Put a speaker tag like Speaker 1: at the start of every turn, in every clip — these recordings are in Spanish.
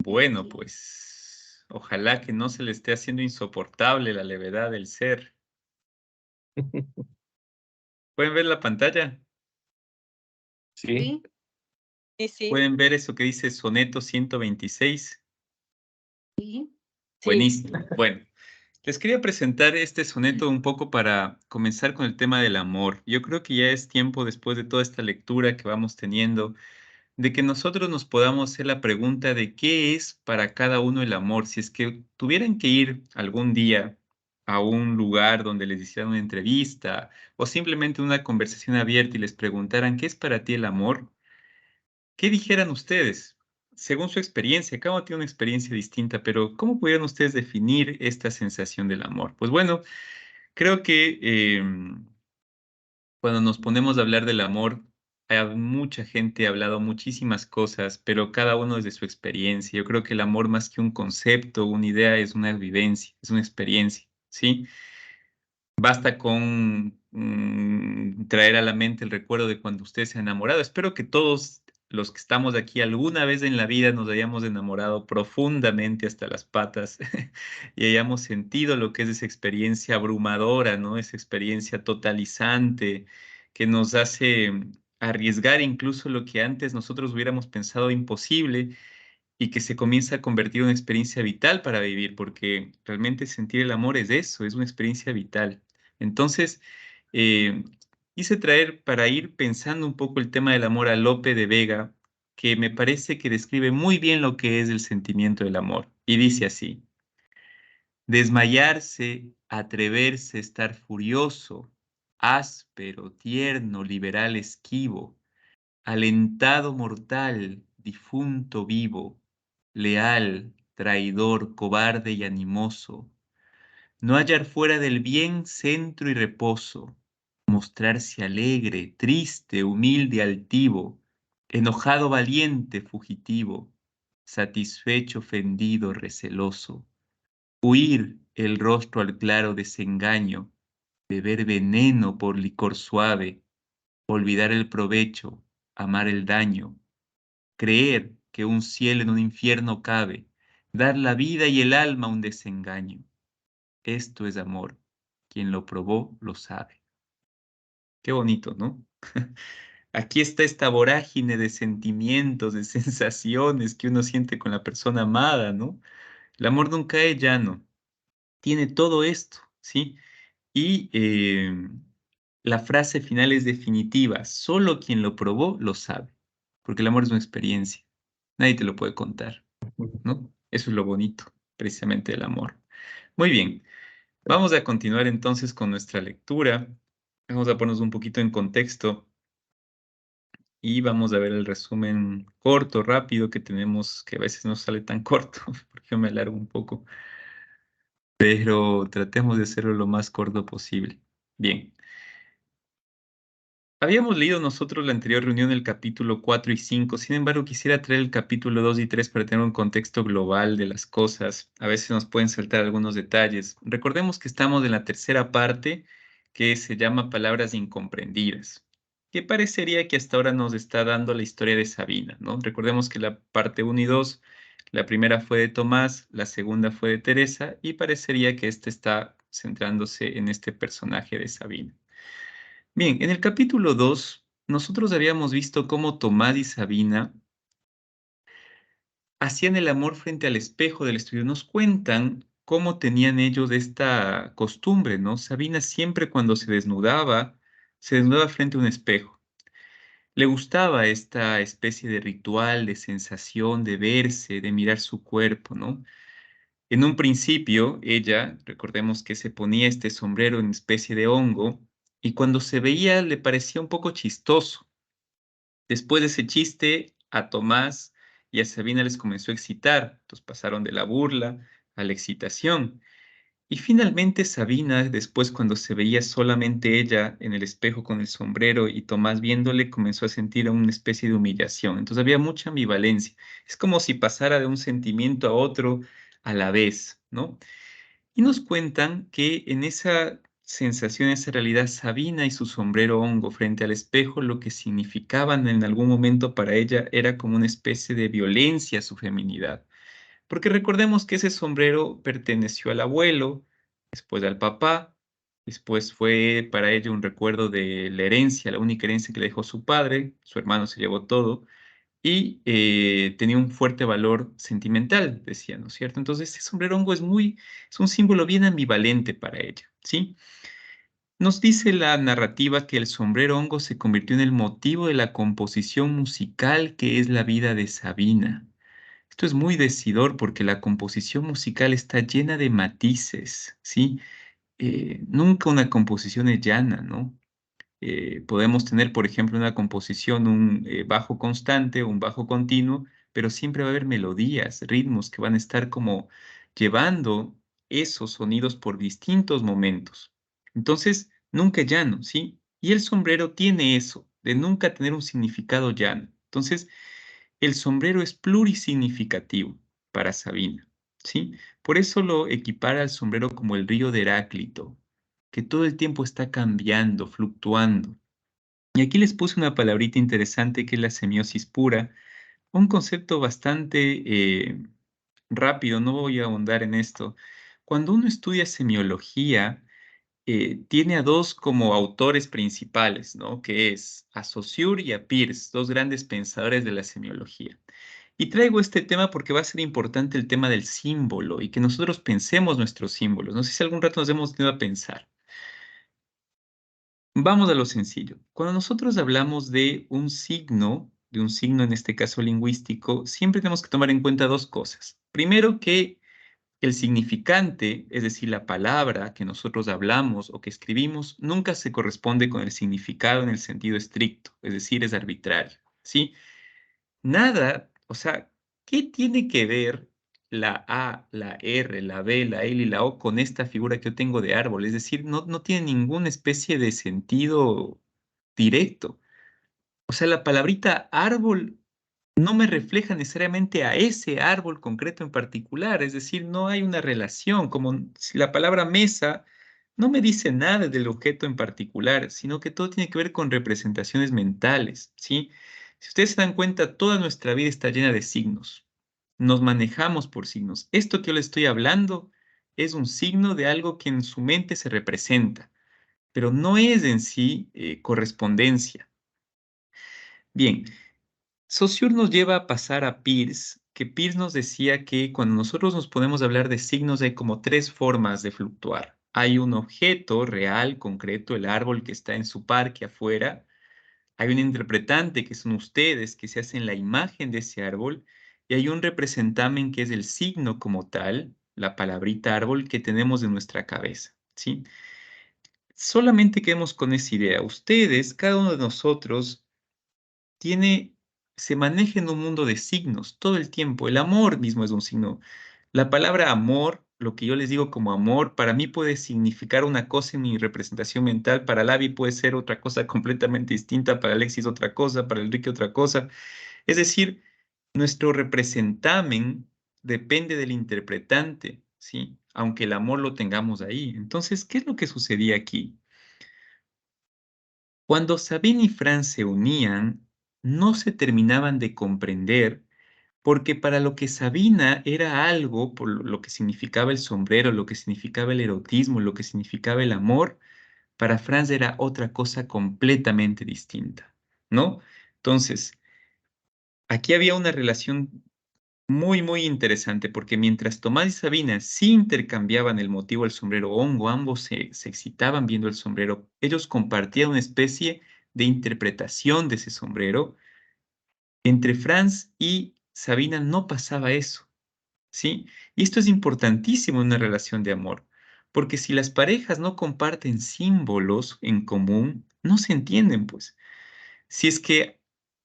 Speaker 1: Bueno, pues ojalá que no se le esté haciendo insoportable la levedad del ser. ¿Pueden ver la pantalla?
Speaker 2: Sí,
Speaker 3: Sí, sí, sí,
Speaker 1: ¿Pueden ver eso que dice soneto 126?
Speaker 3: sí, sí.
Speaker 1: Buenísimo. Bueno, les quería presentar este soneto un poco para comenzar con el tema del amor. Yo creo que ya es tiempo, después de toda esta lectura que vamos teniendo, de que nosotros nos podamos hacer la pregunta de qué es para cada uno el amor. Si es que tuvieran que ir algún día a un lugar donde les hicieran una entrevista o simplemente una conversación abierta y les preguntaran qué es para ti el amor, ¿qué dijeran ustedes? Según su experiencia, cada uno tiene una experiencia distinta, pero ¿cómo pudieran ustedes definir esta sensación del amor? Pues bueno, creo que cuando nos ponemos a hablar del amor, mucha gente ha hablado muchísimas cosas, pero cada uno desde su experiencia. Yo creo que el amor más que un concepto, una idea, es una vivencia, es una experiencia, ¿sí? Basta con traer a la mente el recuerdo de cuando usted se ha enamorado. Espero que todos los que estamos aquí alguna vez en la vida nos hayamos enamorado profundamente hasta las patas y hayamos sentido lo que es esa experiencia abrumadora, ¿no? Esa experiencia totalizante que nos hace arriesgar incluso lo que antes nosotros hubiéramos pensado imposible y que se comienza a convertir en una experiencia vital para vivir, porque realmente sentir el amor es eso, es una experiencia vital. Entonces, eh, quise traer para ir pensando un poco el tema del amor a Lope de Vega, que me parece que describe muy bien lo que es el sentimiento del amor. Y dice así: desmayarse, atreverse, estar furioso, áspero, tierno, liberal, esquivo, alentado mortal, difunto vivo, leal, traidor, cobarde y animoso, no hallar fuera del bien centro y reposo, mostrarse alegre, triste, humilde, altivo, enojado, valiente, fugitivo, satisfecho, ofendido, receloso, huir el rostro al claro desengaño, beber veneno por licor suave, olvidar el provecho, amar el daño, creer que un cielo en un infierno cabe, dar la vida y el alma a un desengaño. Esto es amor. Quien lo probó lo sabe. Qué bonito, ¿no? Aquí está esta vorágine de sentimientos, de sensaciones que uno siente con la persona amada, ¿no? El amor nunca es llano. Tiene todo esto, ¿sí? Y la frase final es definitiva. Solo quien lo probó lo sabe. Porque el amor es una experiencia. Nadie te lo puede contar. ¿No? Eso es lo bonito, precisamente, del amor. Muy bien, vamos a continuar entonces con nuestra lectura. Vamos a ponernos un poquito en contexto y vamos a ver el resumen corto, rápido que tenemos, que a veces no sale tan corto, porque yo me alargo un poco, pero tratemos de hacerlo lo más corto posible. Bien. Habíamos leído nosotros la anterior reunión el capítulo 4 y 5. Sin embargo, quisiera traer el capítulo 2 y 3 para tener un contexto global de las cosas. A veces nos pueden saltar algunos detalles. Recordemos que estamos en la tercera parte, que se llama Palabras incomprendidas, que parecería que hasta ahora nos está dando la historia de Sabina, ¿no? Recordemos que la parte 1 y 2, la primera fue de Tomás, la segunda fue de Teresa, y parecería que este está centrándose en este personaje de Sabina. Bien, en el capítulo 2, nosotros habíamos visto cómo Tomás y Sabina hacían el amor frente al espejo del estudio. Nos cuentan cómo tenían ellos esta costumbre, ¿no? Sabina siempre cuando se desnudaba frente a un espejo. Le gustaba esta especie de ritual, de sensación, de verse, de mirar su cuerpo, ¿no? En un principio, ella, recordemos que se ponía este sombrero en especie de hongo, y cuando se veía le parecía un poco chistoso. Después de ese chiste, a Tomás y a Sabina les comenzó a excitar, entonces pasaron de la burla a la excitación. Y finalmente Sabina, después cuando se veía solamente ella en el espejo con el sombrero y Tomás viéndole, comenzó a sentir una especie de humillación. Entonces había mucha ambivalencia. Es como si pasara de un sentimiento a otro a la vez, ¿no? Y nos cuentan que en esa sensación, esa realidad, Sabina y su sombrero hongo frente al espejo, lo que significaban en algún momento para ella era como una especie de violencia a su feminidad. Porque recordemos que ese sombrero perteneció al abuelo, después al papá, después fue para ella un recuerdo de la herencia, la única herencia que le dejó su padre, su hermano se llevó todo, y tenía un fuerte valor sentimental, decía, ¿no es cierto? Entonces, ese sombrero hongo es un símbolo bien ambivalente para ella, ¿sí? Nos dice la narrativa que el sombrero hongo se convirtió en el motivo de la composición musical que es la vida de Sabina. Esto es muy decidor porque la composición musical está llena de matices, ¿sí? Nunca una composición es llana, ¿no? Podemos tener, por ejemplo, una composición, un bajo constante, un bajo continuo, pero siempre va a haber melodías, ritmos que van a estar como llevando esos sonidos por distintos momentos. Entonces, nunca es llano, ¿sí? Y el sombrero tiene eso, de nunca tener un significado llano. Entonces, el sombrero es plurisignificativo para Sabina, ¿sí? Por eso lo equipara al sombrero como el río de Heráclito, que todo el tiempo está cambiando, fluctuando. Y aquí les puse una palabrita interesante que es la semiosis pura, un concepto bastante rápido, no voy a ahondar en esto. Cuando uno estudia semiología, tiene a dos como autores principales, ¿no? Que es a Saussure y a Peirce, dos grandes pensadores de la semiología. Y traigo este tema porque va a ser importante el tema del símbolo y que nosotros pensemos nuestros símbolos. No sé si algún rato nos hemos tenido a pensar. Vamos a lo sencillo. Cuando nosotros hablamos de un signo en este caso lingüístico, siempre tenemos que tomar en cuenta dos cosas. Primero, que el significante, es decir, la palabra que nosotros hablamos o que escribimos, nunca se corresponde con el significado en el sentido estricto, es decir, es arbitrario, ¿sí? Nada, o sea, ¿qué tiene que ver la A, la R, la B, la L y la O con esta figura que yo tengo de árbol? Es decir, no tiene ninguna especie de sentido directo. O sea, la palabrita árbol no me refleja necesariamente a ese árbol concreto en particular, es decir, no hay una relación, como si la palabra mesa no me dice nada del objeto en particular, sino que todo tiene que ver con representaciones mentales, ¿sí? Si ustedes se dan cuenta, toda nuestra vida está llena de signos. Nos manejamos por signos. Esto que yo les estoy hablando es un signo de algo que en su mente se representa, pero no es en sí correspondencia. Bien, Saussure nos lleva a pasar a Peirce, que Peirce nos decía que cuando nosotros nos ponemos a hablar de signos hay como tres formas de fluctuar. Hay un objeto real, concreto, el árbol que está en su parque afuera. Hay un interpretante, que son ustedes, que se hacen la imagen de ese árbol. Y hay un representamen, que es el signo como tal, la palabrita árbol que tenemos en nuestra cabeza, ¿sí? Solamente quedemos con esa idea. Ustedes, cada uno de nosotros, tiene, se maneja en un mundo de signos todo el tiempo. El amor mismo es un signo. La palabra amor, lo que yo les digo como amor, para mí puede significar una cosa en mi representación mental, para Lavi puede ser otra cosa completamente distinta, para Alexis otra cosa, para Enrique otra cosa. Es decir, nuestro representamen depende del interpretante, ¿sí? Aunque el amor lo tengamos ahí. Entonces, ¿qué es lo que sucedía aquí? Cuando Sabine y Franz se unían, no se terminaban de comprender porque para lo que Sabina era algo, por lo que significaba el sombrero, lo que significaba el erotismo, lo que significaba el amor, para Franz era otra cosa completamente distinta, ¿no? Entonces, aquí había una relación muy interesante, porque mientras Tomás y Sabina sí intercambiaban el motivo del sombrero hongo, ambos se excitaban viendo el sombrero, ellos compartían una especie de interpretación de ese sombrero. Entre Franz y Sabina no pasaba eso, ¿sí? Y esto es importantísimo en una relación de amor, porque si las parejas no comparten símbolos en común, no se entienden, pues. Si es que,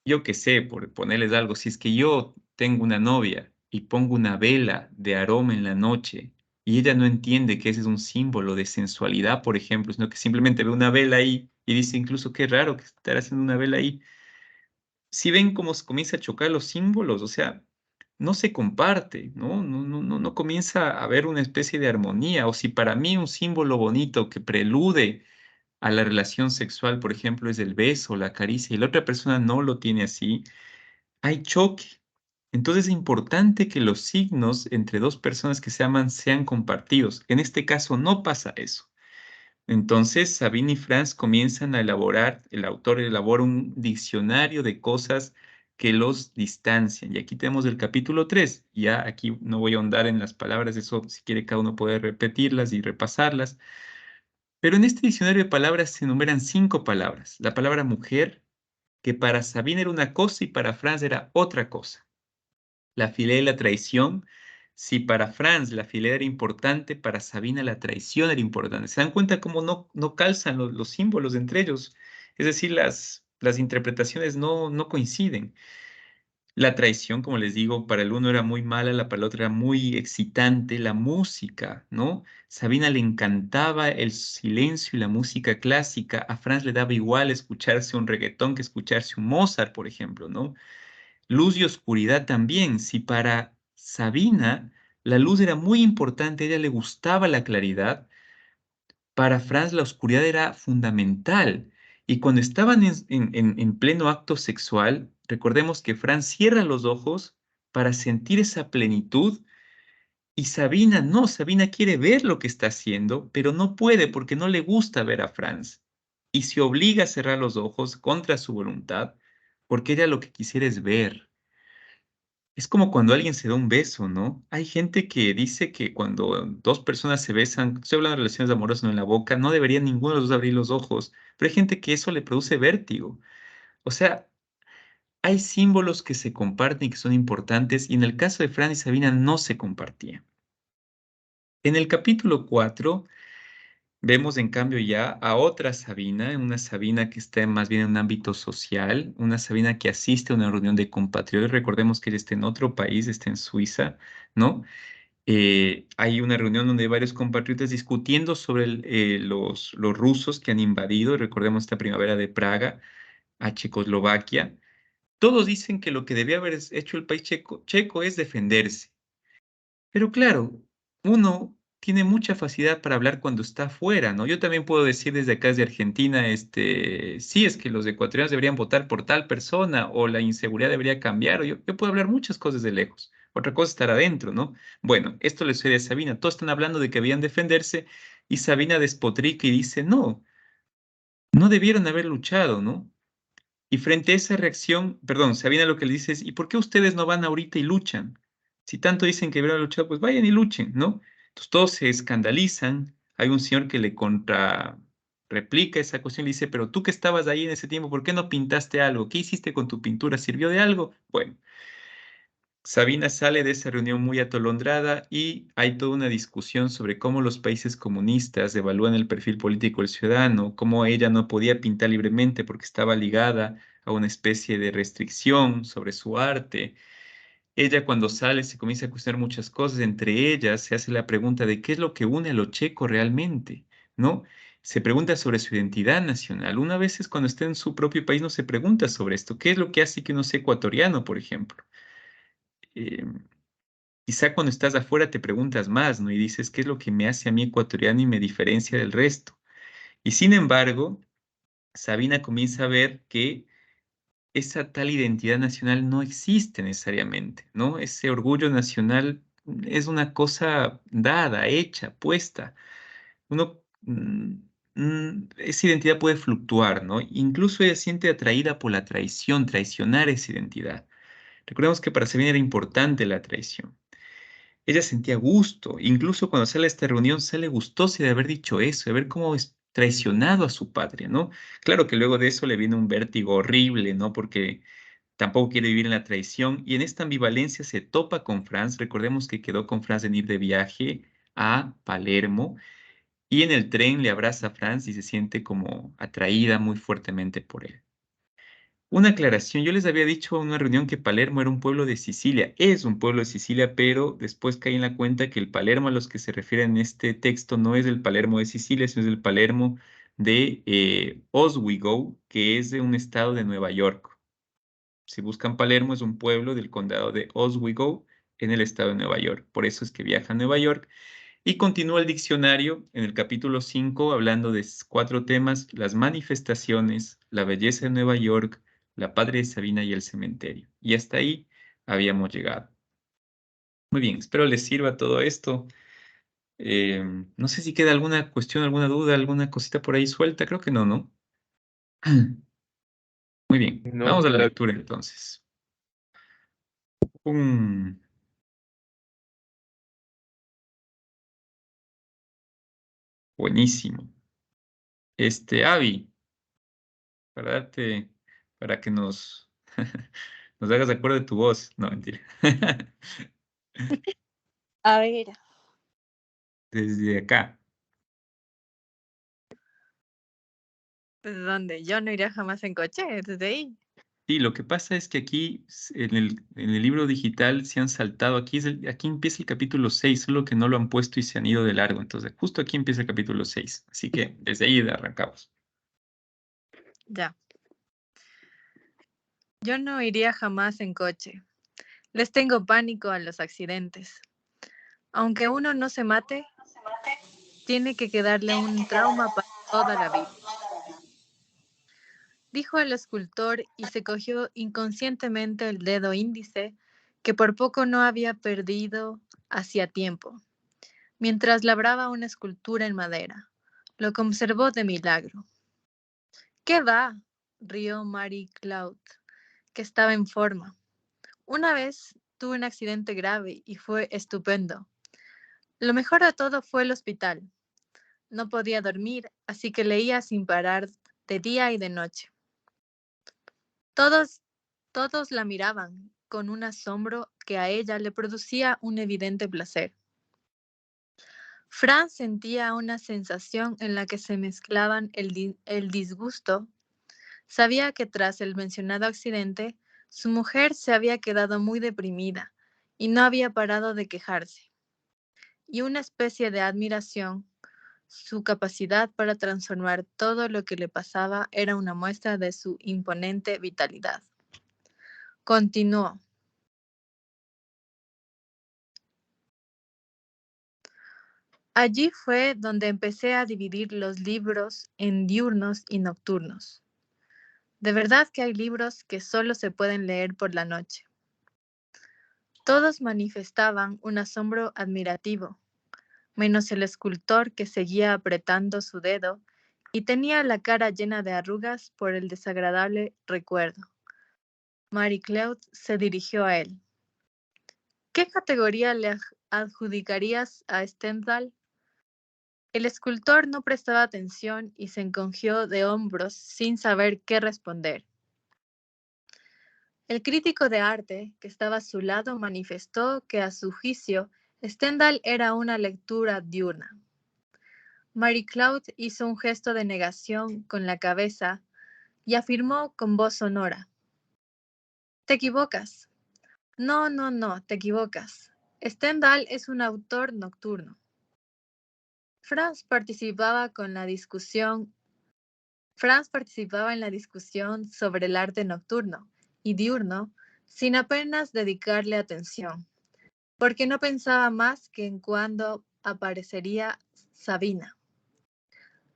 Speaker 1: yo qué sé, por ponerles algo, si es que yo tengo una novia y pongo una vela de aroma en la noche y ella no entiende que ese es un símbolo de sensualidad, por ejemplo, sino que simplemente ve una vela ahí y dice incluso qué raro que estar haciendo una vela ahí. Si ven cómo se comienza a chocar los símbolos, o sea, no se comparte, ¿no? No comienza a haber una especie de armonía. O si para mí un símbolo bonito que prelude a la relación sexual, por ejemplo, es el beso, la caricia, y la otra persona no lo tiene así, hay choque. Entonces es importante que los signos entre dos personas que se aman sean compartidos. En este caso no pasa eso. Entonces Sabine y Franz comienzan a elaborar, el autor elabora un diccionario de cosas que los distancian. Y aquí tenemos el capítulo 3. Ya aquí no voy a ahondar en las palabras, eso si quiere cada uno puede repetirlas y repasarlas. Pero en este diccionario de palabras se enumeran 5 palabras. La palabra mujer, que para Sabine era una cosa y para Franz era otra cosa. La fidelidad y la traición. Si para Franz la fidelidad era importante, para Sabina la traición era importante. ¿Se dan cuenta cómo no calzan los símbolos entre ellos? Es decir, las interpretaciones no coinciden. La traición, como les digo, para el uno era muy mala, para el otro era muy excitante. La música, ¿no? Sabina le encantaba el silencio y la música clásica. A Franz le daba igual escucharse un reggaetón que escucharse un Mozart, por ejemplo, ¿no? Luz y oscuridad también. Si para Sabina la luz era muy importante, a ella le gustaba la claridad, para Franz la oscuridad era fundamental. Y cuando estaban en pleno acto sexual, recordemos que Franz cierra los ojos para sentir esa plenitud y Sabina no, Sabina quiere ver lo que está haciendo, pero no puede porque no le gusta ver a Franz. Y se obliga a cerrar los ojos contra su voluntad porque ella lo que quisiera es ver. Es como cuando alguien se da un beso, ¿no? Hay gente que dice que cuando dos personas se besan, estoy hablando de relaciones amorosas, no en la boca, no debería ninguno de los dos abrir los ojos, pero hay gente que eso le produce vértigo. O sea, hay símbolos que se comparten y que son importantes, y en el caso de Fran y Sabina no se compartían. En el capítulo 4 vemos en cambio ya a otra Sabina, una Sabina que está más bien en un ámbito social, una Sabina que asiste a una reunión de compatriotas. Recordemos que ella está en otro país, está en Suiza, ¿no? Hay una reunión donde hay varios compatriotas discutiendo sobre los rusos que han invadido, recordemos esta primavera de Praga, a Checoslovaquia. Todos dicen que lo que debía haber hecho el país checo es defenderse. Pero claro, uno tiene mucha facilidad para hablar cuando está afuera, ¿no? Yo también puedo decir desde acá, desde Argentina, sí, es que los ecuatorianos deberían votar por tal persona o la inseguridad debería cambiar, o yo puedo hablar muchas cosas de lejos. Otra cosa es estar adentro, ¿no? Bueno, esto le sucede a Sabina. Todos están hablando de que debían defenderse y Sabina despotrica y dice, no debieron haber luchado, ¿no? Y frente a esa reacción, perdón, Sabina lo que le dice es, ¿y por qué ustedes no van ahorita y luchan? Si tanto dicen que deberían luchar, pues vayan y luchen, ¿no? Entonces todos se escandalizan. Hay un señor que le contra replica esa cuestión y le dice, pero tú que estabas ahí en ese tiempo, ¿por qué no pintaste algo? ¿Qué hiciste con tu pintura? ¿Sirvió de algo? Bueno, Sabina sale de esa reunión muy atolondrada y hay toda una discusión sobre cómo los países comunistas evalúan el perfil político del ciudadano, cómo ella no podía pintar libremente porque estaba ligada a una especie de restricción sobre su arte. Ella cuando sale se comienza a cuestionar muchas cosas, entre ellas se hace la pregunta de qué es lo que une a lo checo realmente, ¿no? Se pregunta sobre su identidad nacional. Una vez es cuando está en su propio país no se pregunta sobre esto. ¿Qué es lo que hace que uno sea ecuatoriano, por ejemplo? Eh, Quizá cuando estás afuera te preguntas más, ¿no? Y dices, ¿qué es lo que me hace a mí ecuatoriano y me diferencia del resto? Y sin embargo, Sabina comienza a ver que esa tal identidad nacional no existe necesariamente, ¿no? Ese orgullo nacional es una cosa dada, hecha, puesta. Esa identidad puede fluctuar, ¿no? Incluso ella siente atraída por la traición, traicionar esa identidad. Recordemos que para Sabina era importante la traición. Ella sentía gusto, incluso cuando sale a esta reunión sale gustosa de haber dicho eso, de ver cómo es traicionado a su patria, ¿no? Claro que luego de eso le viene un vértigo horrible, ¿no? Porque tampoco quiere vivir en la traición y en esta ambivalencia se topa con Franz. Recordemos que quedó con Franz en ir de viaje a Palermo y en el tren le abraza a Franz y se siente como atraída muy fuertemente por él. Una aclaración, yo les había dicho en una reunión que Palermo era un pueblo de Sicilia, es un pueblo de Sicilia, pero después caí en la cuenta que el Palermo a los que se refieren en este texto no es el Palermo de Sicilia, sino es el Palermo de Oswego, que es de un estado de Nueva York. Si buscan Palermo, es un pueblo del condado de Oswego en el estado de Nueva York. Por eso es que viaja a Nueva York. Y continúa el diccionario en el capítulo 5 hablando de 4 temas: las manifestaciones, la belleza de Nueva York, la padre de Sabina y el cementerio. Y hasta ahí habíamos llegado. Muy bien, espero les sirva todo esto. No sé si queda alguna cuestión, alguna duda, alguna cosita por ahí suelta. Creo que no, ¿no? Muy bien,
Speaker 2: No,
Speaker 1: vamos a la lectura entonces. Buenísimo. Avi, para que nos, nos hagas acuerdo de tu voz. No, mentira.
Speaker 3: A ver.
Speaker 1: Desde acá.
Speaker 3: ¿Desde dónde? Yo no iría jamás en coche, desde ahí.
Speaker 1: Sí, lo que pasa es que aquí en el libro digital se han saltado, aquí empieza el capítulo 6, solo que no lo han puesto y se han ido de largo. Entonces, justo aquí empieza el capítulo 6. Así que desde ahí arrancamos.
Speaker 3: Ya. Yo no iría jamás en coche. Les tengo pánico a los accidentes. Aunque uno no se mate, tiene que quedarle un trauma para toda la vida. Dijo el escultor y se cogió inconscientemente el dedo índice que por poco no había perdido hacía tiempo, mientras labraba una escultura en madera. Lo conservó de milagro. ¿Qué va? Rió Mary Cloud, que estaba en forma. Una vez tuve un accidente grave y fue estupendo. Lo mejor de todo fue el hospital. No podía dormir, así que leía sin parar de día y de noche. Todos la miraban con un asombro que a ella le producía un evidente placer. Franz sentía una sensación en la que se mezclaban el disgusto. Sabía que tras el mencionado accidente, su mujer se había quedado muy deprimida y no había parado de quejarse. Y una especie de admiración. Su capacidad para transformar todo lo que le pasaba era una muestra de su imponente vitalidad. Continuó. Allí fue donde empecé a dividir los libros en diurnos y nocturnos. De verdad que hay libros que solo se pueden leer por la noche. Todos manifestaban un asombro admirativo, menos el escultor que seguía apretando su dedo y tenía la cara llena de arrugas por el desagradable recuerdo. Mary Cloud se dirigió a él. ¿Qué categoría le adjudicarías a Stendhal? El escultor no prestaba atención y se encogió de hombros sin saber qué responder. El crítico de arte, que estaba a su lado, manifestó que a su juicio Stendhal era una lectura diurna. Mary Cloud hizo un gesto de negación con la cabeza y afirmó con voz sonora. Te equivocas. No, te equivocas. Stendhal es un autor nocturno. Franz participaba en la discusión sobre el arte nocturno y diurno sin apenas dedicarle atención, porque no pensaba más que en cuándo aparecería Sabina.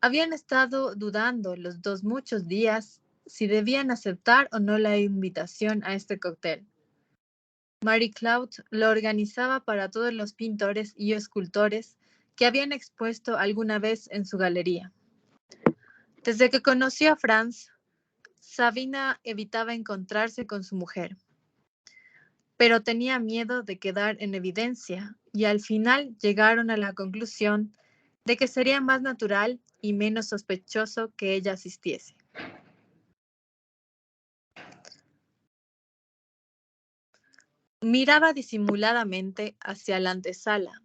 Speaker 3: Habían estado dudando los dos muchos días si debían aceptar o no la invitación a este cóctel. Mary Cloud lo organizaba para todos los pintores y escultores que habían expuesto alguna vez en su galería. Desde que conoció a Franz, Sabina evitaba encontrarse con su mujer, pero tenía miedo de quedar en evidencia y al final llegaron a la conclusión de que sería más natural y menos sospechoso que ella asistiese. Miraba disimuladamente hacia la antesala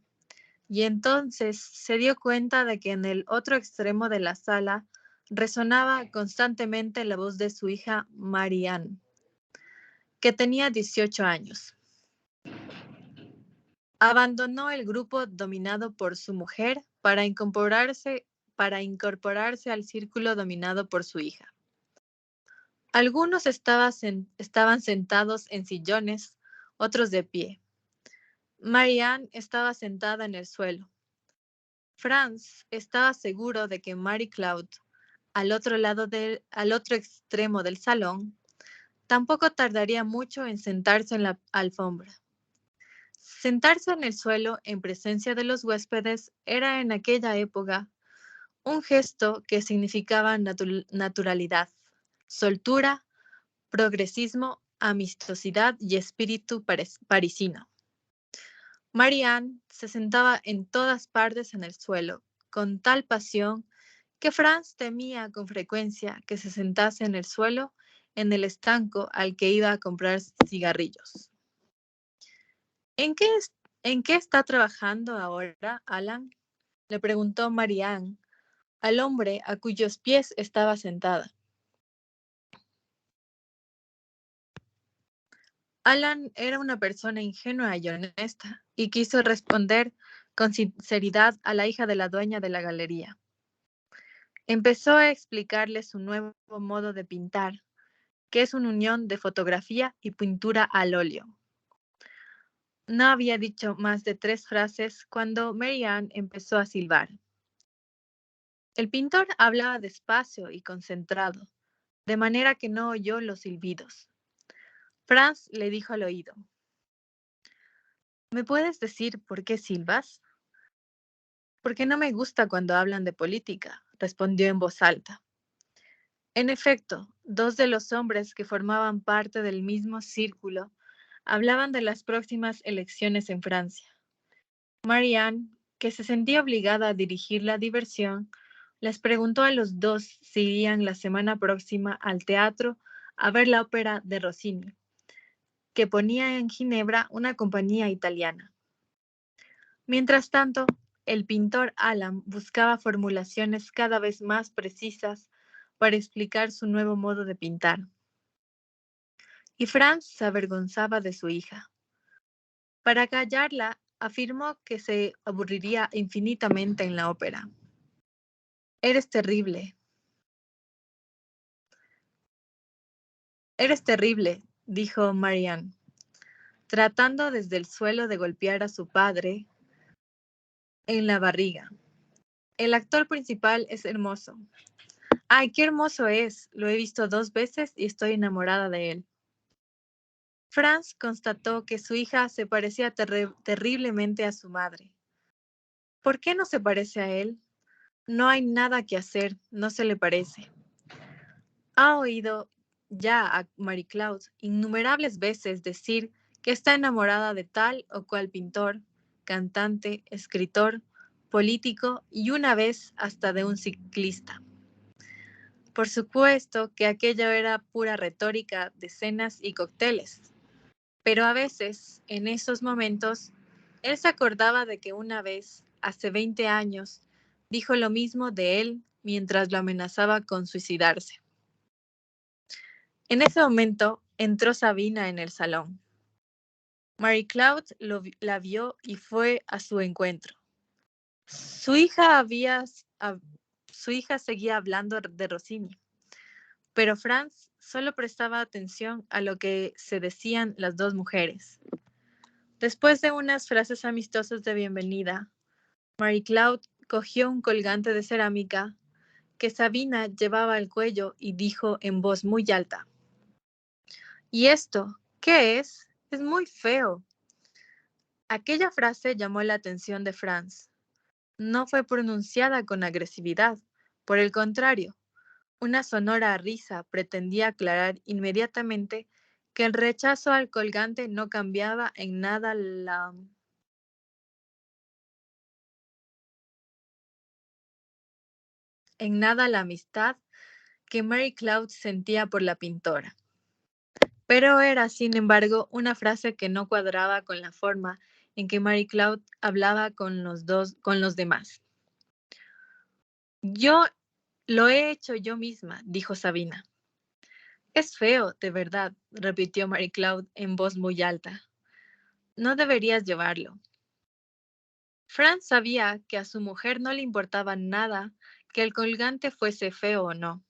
Speaker 3: y entonces se dio cuenta de que en el otro extremo de la sala resonaba constantemente la voz de su hija Marianne, que tenía 18 años. Abandonó el grupo dominado por su mujer para incorporarse al círculo dominado por su hija. Algunos estaban sentados en sillones, otros de pie. Marianne estaba sentada en el suelo. Franz estaba seguro de que Mary Cloud, al otro extremo del salón, Tampoco tardaría mucho en sentarse en la alfombra. Sentarse en el suelo en presencia de los huéspedes era en aquella época un gesto que significaba naturalidad, soltura, progresismo, amistosidad y espíritu parisino. Marianne se sentaba en todas partes en el suelo, con tal pasión que Franz temía con frecuencia que se sentase en el suelo en el estanco al que iba a comprar cigarrillos. ¿En qué, ¿En qué está trabajando ahora, Alan? Le preguntó Marianne al hombre a cuyos pies estaba sentada. Alan era una persona ingenua y honesta y quiso responder con sinceridad a la hija de la dueña de la galería. Empezó a explicarle su nuevo modo de pintar, que es una unión de fotografía y pintura al óleo. No había dicho más de 3 frases cuando Marianne empezó a silbar. El pintor hablaba despacio y concentrado, de manera que no oyó los silbidos. Franz le dijo al oído: ¿Me puedes decir por qué silbas? Porque no me gusta cuando hablan de política, respondió en voz alta. En efecto, 2 de los hombres que formaban parte del mismo círculo hablaban de las próximas elecciones en Francia. Marianne, que se sentía obligada a dirigir la diversión, les preguntó a los 2 si irían la semana próxima al teatro a ver la ópera de Rossini, que ponía en Ginebra una compañía italiana. Mientras tanto, el pintor Alan buscaba formulaciones cada vez más precisas para explicar su nuevo modo de pintar. Y Franz se avergonzaba de su hija. Para callarla, afirmó que se aburriría infinitamente en la ópera. Eres terrible. Eres terrible, dijo Marianne, tratando desde el suelo de golpear a su padre en la barriga. El actor principal es hermoso. ¡Ay, qué hermoso es! Lo he visto 2 veces y estoy enamorada de él. Franz constató que su hija se parecía terriblemente a su madre. ¿Por qué no se parece a él? No hay nada que hacer, no se le parece. Ha oído ya a Marie Claude innumerables veces decir que está enamorada de tal o cual pintor, cantante, escritor, político y una vez hasta de un ciclista. Por supuesto que aquello era pura retórica de cenas y cócteles, pero a veces, en esos momentos, él se acordaba de que una vez, hace 20 años, dijo lo mismo de él mientras lo amenazaba con suicidarse. En ese momento entró Sabina en el salón. Marie Claude la vio y fue a su encuentro. Su hija seguía hablando de Rossini, pero Franz solo prestaba atención a lo que se decían las 2 mujeres. Después de unas frases amistosas de bienvenida, Marie Claude cogió un colgante de cerámica que Sabina llevaba al cuello y dijo en voz muy alta: ¿Y esto qué es? Es muy feo. Aquella frase llamó la atención de Franz. No fue pronunciada con agresividad. Por el contrario, una sonora risa pretendía aclarar inmediatamente que el rechazo al colgante no cambiaba en nada la amistad que Marie Claude sentía por la pintora. Pero era, sin embargo, una frase que no cuadraba con la forma en que Marie Claude hablaba con los demás. Yo lo he hecho yo misma, dijo Sabina. Es feo, de verdad, repitió Marie Claude en voz muy alta. No deberías llevarlo. Franz sabía que a su mujer no le importaba nada que el colgante fuese feo o no.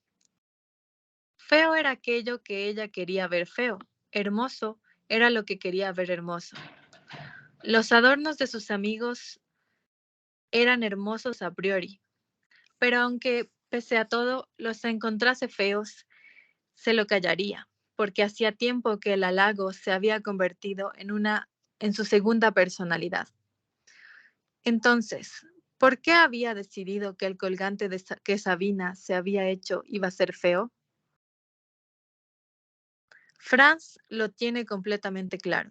Speaker 3: Feo era aquello que ella quería ver feo. Hermoso era lo que quería ver hermoso. Los adornos de sus amigos eran hermosos a priori, pero aunque, pese a todo, los encontrase feos, se lo callaría, porque hacía tiempo que el halago se había convertido en su segunda personalidad. Entonces, ¿por qué había decidido que el colgante que Sabina se había hecho iba a ser feo? Franz lo tiene completamente claro.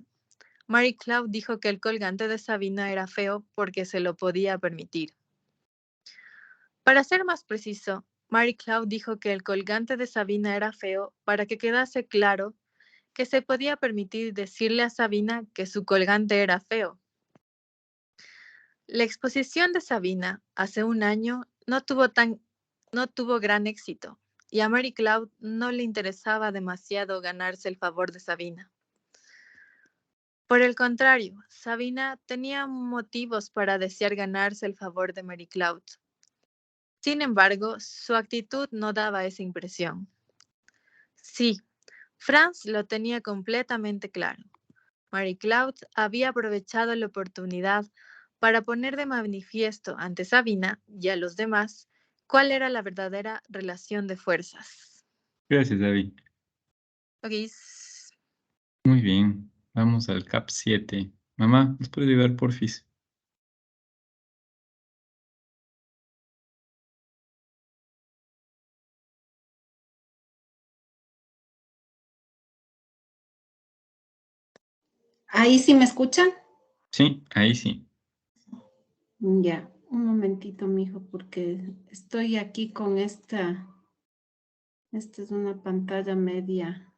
Speaker 3: Mary Cloud dijo que el colgante de Sabina era feo porque se lo podía permitir. Para ser más preciso, Mary Cloud dijo que el colgante de Sabina era feo para que quedase claro que se podía permitir decirle a Sabina que su colgante era feo. La exposición de Sabina hace un año no tuvo gran éxito y a Mary Cloud no le interesaba demasiado ganarse el favor de Sabina. Por el contrario, Sabina tenía motivos para desear ganarse el favor de Mary Cloud. Sin embargo, su actitud no daba esa impresión. Sí, Franz lo tenía completamente claro. Mary Cloud había aprovechado la oportunidad para poner de manifiesto ante Sabina y a los demás cuál era la verdadera relación de fuerzas.
Speaker 1: Gracias, David.
Speaker 3: Ok.
Speaker 1: Muy bien. Vamos al CAP 7. Mamá, ¿nos puede ayudar, porfis?
Speaker 2: ¿Ahí sí me escuchan?
Speaker 1: Sí, ahí sí.
Speaker 2: Ya, un momentito, mijo, porque estoy aquí con esta es una pantalla media,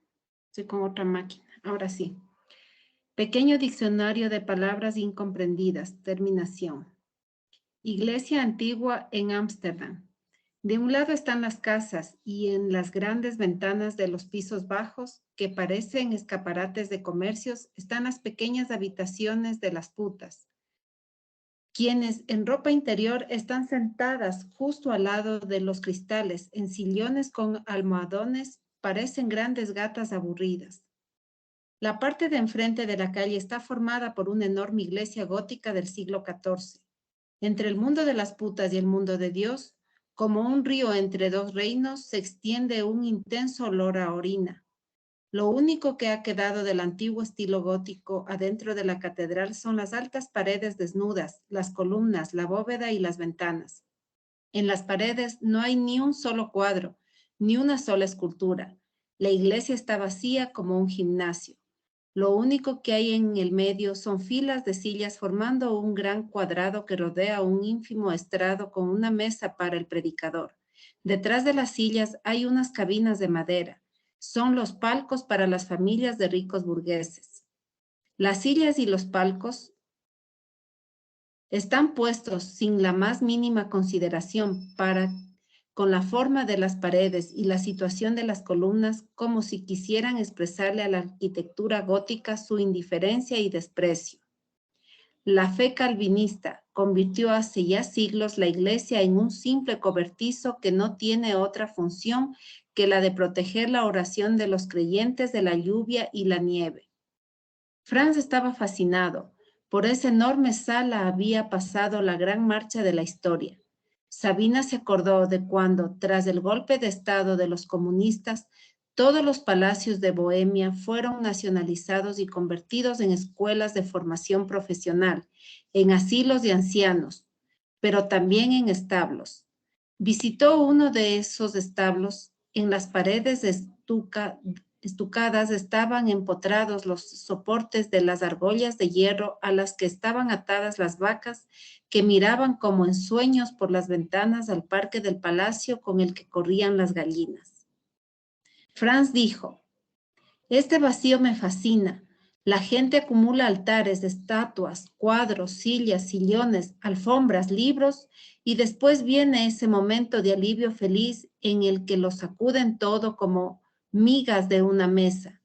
Speaker 2: estoy con otra máquina. Ahora sí. Pequeño diccionario de palabras incomprendidas, terminación. Iglesia antigua en Ámsterdam. De un lado están las casas y en las grandes ventanas de los pisos bajos, que parecen escaparates de comercios, están las pequeñas habitaciones de las putas, quienes en ropa interior están sentadas justo al lado de los cristales, en sillones con almohadones, parecen grandes gatas aburridas. La parte de enfrente de la calle está formada por una enorme iglesia gótica del siglo XIV. Entre el mundo de las putas y el mundo de Dios, como un río entre dos reinos, se extiende un intenso olor a orina. Lo único que ha quedado del antiguo estilo gótico adentro de la catedral son las altas paredes desnudas, las columnas, la bóveda y las ventanas. En las paredes no hay ni un solo cuadro, ni una sola escultura. La iglesia está vacía como un gimnasio. Lo único que hay en el medio son filas de sillas formando un gran cuadrado que rodea un ínfimo estrado con una mesa para el predicador. Detrás de las sillas hay unas cabinas de madera. Son los palcos para las familias de ricos burgueses. Las sillas y los palcos están puestos sin la más mínima consideración con la forma de las paredes y la situación de las columnas, como si quisieran expresarle a la arquitectura gótica su indiferencia y desprecio. La fe calvinista convirtió hace ya siglos la iglesia en un simple cobertizo que no tiene otra función que la de proteger la oración de los creyentes de la lluvia y la nieve. Franz estaba fascinado. Por esa enorme sala había pasado la gran marcha de la historia. Sabina se acordó de cuando, tras el golpe de Estado de los comunistas, todos los palacios de Bohemia fueron nacionalizados y convertidos en escuelas de formación profesional, en asilos de ancianos, pero también en establos. Visitó uno de esos establos. En las paredes estucadas estaban empotrados los soportes de las argollas de hierro a las que estaban atadas las vacas que miraban como en sueños por las ventanas al parque del palacio con el que corrían las gallinas. Franz dijo: este vacío me fascina. La gente acumula altares, estatuas, cuadros, sillas, sillones, alfombras, libros, y después viene ese momento de alivio feliz en el que lo sacuden todo como migas de una mesa.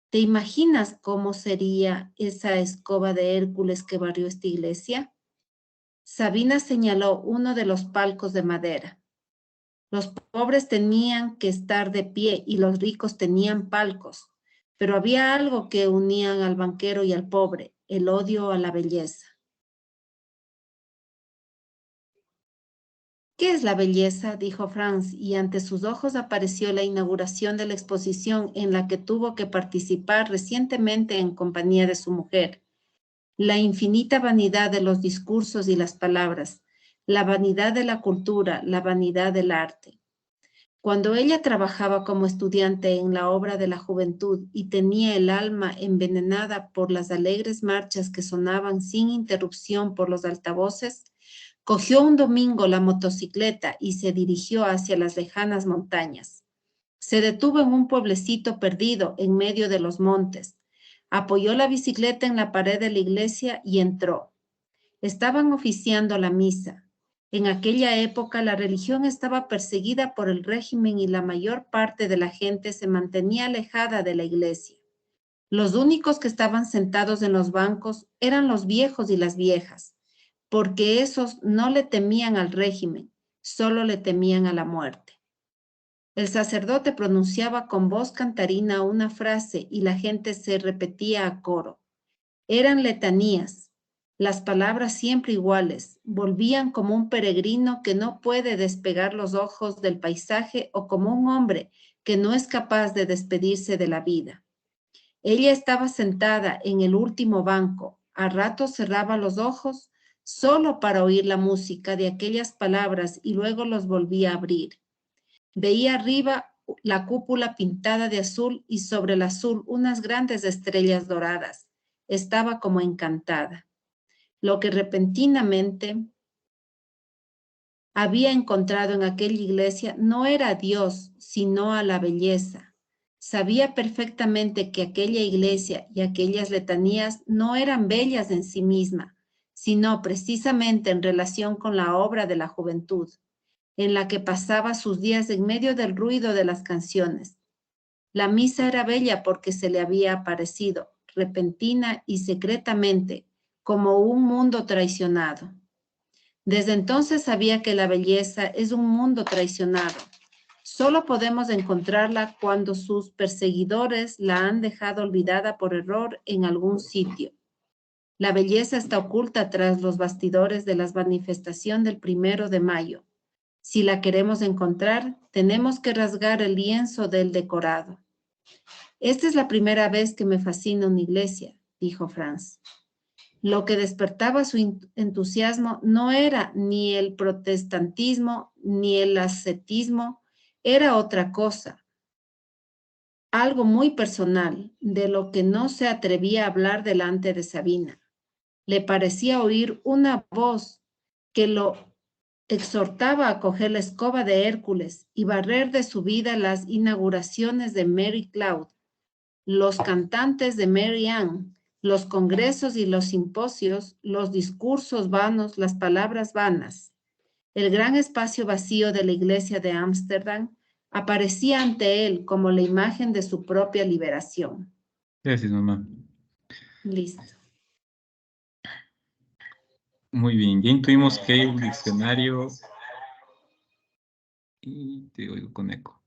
Speaker 2: ¿Te imaginas cómo sería esa escoba de Hércules que barrió esta iglesia? Sabina señaló uno de los palcos de madera. Los pobres tenían que estar de pie y los ricos tenían palcos, pero había algo que unían al banquero y al pobre: el odio a la belleza. ¿Qué es la belleza?, dijo Franz, y ante sus ojos apareció la inauguración de la exposición en la que tuvo que participar recientemente en compañía de su mujer. La infinita vanidad de los discursos y las palabras, la vanidad de la cultura, la vanidad del arte. Cuando ella trabajaba como estudiante en la obra de la juventud y tenía el alma envenenada por las alegres marchas que sonaban sin interrupción por los altavoces, cogió un domingo la motocicleta y se dirigió hacia las lejanas montañas. Se detuvo en un pueblecito perdido en medio de los montes. Apoyó la bicicleta en la pared de la iglesia y entró. Estaban oficiando la misa. En aquella época la religión estaba perseguida por el régimen y la mayor parte de la gente se mantenía alejada de la iglesia. Los únicos que estaban sentados en los bancos eran los viejos y las viejas, porque esos no le temían al régimen, solo le temían a la muerte. El sacerdote pronunciaba con voz cantarina una frase y la gente se repetía a coro. Eran letanías, las palabras siempre iguales, volvían como un peregrino que no puede despegar los ojos del paisaje o como un hombre que no es capaz de despedirse de la vida. Ella estaba sentada en el último banco, a ratos cerraba los ojos solo para oír la música de aquellas palabras y luego los volvía a abrir. Veía arriba la cúpula pintada de azul y sobre el azul unas grandes estrellas doradas. Estaba como encantada. Lo que repentinamente había encontrado en aquella iglesia no era a Dios, sino a la belleza. Sabía perfectamente que aquella iglesia y aquellas letanías no eran bellas en sí misma, sino precisamente en relación con la obra de la juventud, en la que pasaba sus días en medio del ruido de las canciones. La misa era bella porque se le había aparecido, repentina y secretamente, como un mundo traicionado. Desde entonces sabía que la belleza es un mundo traicionado. Solo podemos encontrarla cuando sus perseguidores la han dejado olvidada por error en algún sitio. La belleza está oculta tras los bastidores de la manifestación del 1 de mayo. Si la queremos encontrar, tenemos que rasgar el lienzo del decorado. Esta es la primera vez que me fascina una iglesia, dijo Franz. Lo que despertaba su entusiasmo no era ni el protestantismo ni el ascetismo, era otra cosa, algo muy personal, de lo que no se atrevía a hablar delante de Sabina. Le parecía oír una voz que lo exhortaba a coger la escoba de Hércules y barrer de su vida las inauguraciones de Mary Cloud, los cantantes de Mary Ann, los congresos y los simposios, los discursos vanos, las palabras vanas. El gran espacio vacío de la iglesia de Ámsterdam aparecía ante él como la imagen de su propia liberación.
Speaker 1: Gracias, mamá.
Speaker 2: Listo.
Speaker 1: Muy bien, ya intuimos que el diccionario... Y te oigo con eco.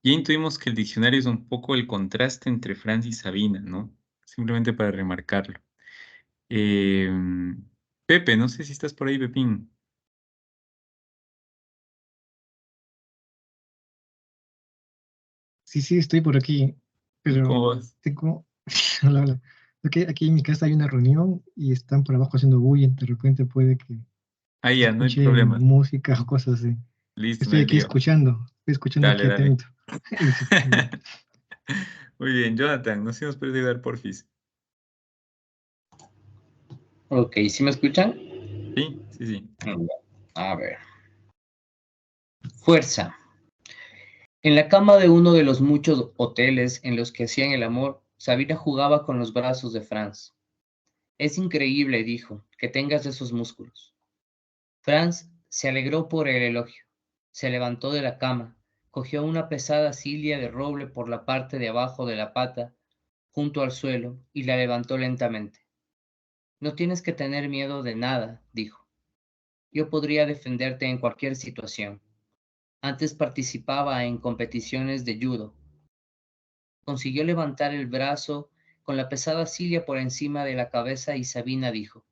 Speaker 1: Ya intuimos que el diccionario es un poco el contraste entre Franz y Sabina, ¿no? Simplemente para remarcarlo. Pepe, no sé si estás por ahí, Pepín.
Speaker 4: Sí, estoy por aquí, pero
Speaker 1: ¿Cómo vas?
Speaker 4: tengo... Hola, hola. Aquí en mi casa hay una reunión y están por abajo haciendo bullying. De repente puede que
Speaker 1: Ah,
Speaker 4: se
Speaker 1: ya, no hay
Speaker 4: escuche
Speaker 1: problema.
Speaker 4: música o cosas así.
Speaker 1: Listo, no
Speaker 4: Estoy
Speaker 1: hay
Speaker 4: aquí
Speaker 1: lío.
Speaker 4: escuchando
Speaker 1: Dale,
Speaker 4: aquí
Speaker 1: dale.
Speaker 4: atento. Listo, ya.
Speaker 1: Muy bien, Jonathan, no sé si nos puedes ayudar, porfis.
Speaker 5: Ok, ¿sí me escuchan?
Speaker 1: Sí, sí, sí.
Speaker 5: A ver. Fuerza. En la cama de uno de los muchos hoteles en los que hacían el amor, Sabina jugaba con los brazos de Franz. Es increíble, dijo, que tengas esos músculos. Franz se alegró por el elogio. Se levantó de la cama, cogió una pesada silla de roble por la parte de abajo de la pata, junto al suelo, y la levantó lentamente. No tienes que tener miedo de nada, dijo. Yo podría defenderte en cualquier situación. Antes participaba en competiciones de judo. Consiguió levantar el brazo con la pesada silla por encima de la cabeza y Sabina dijo,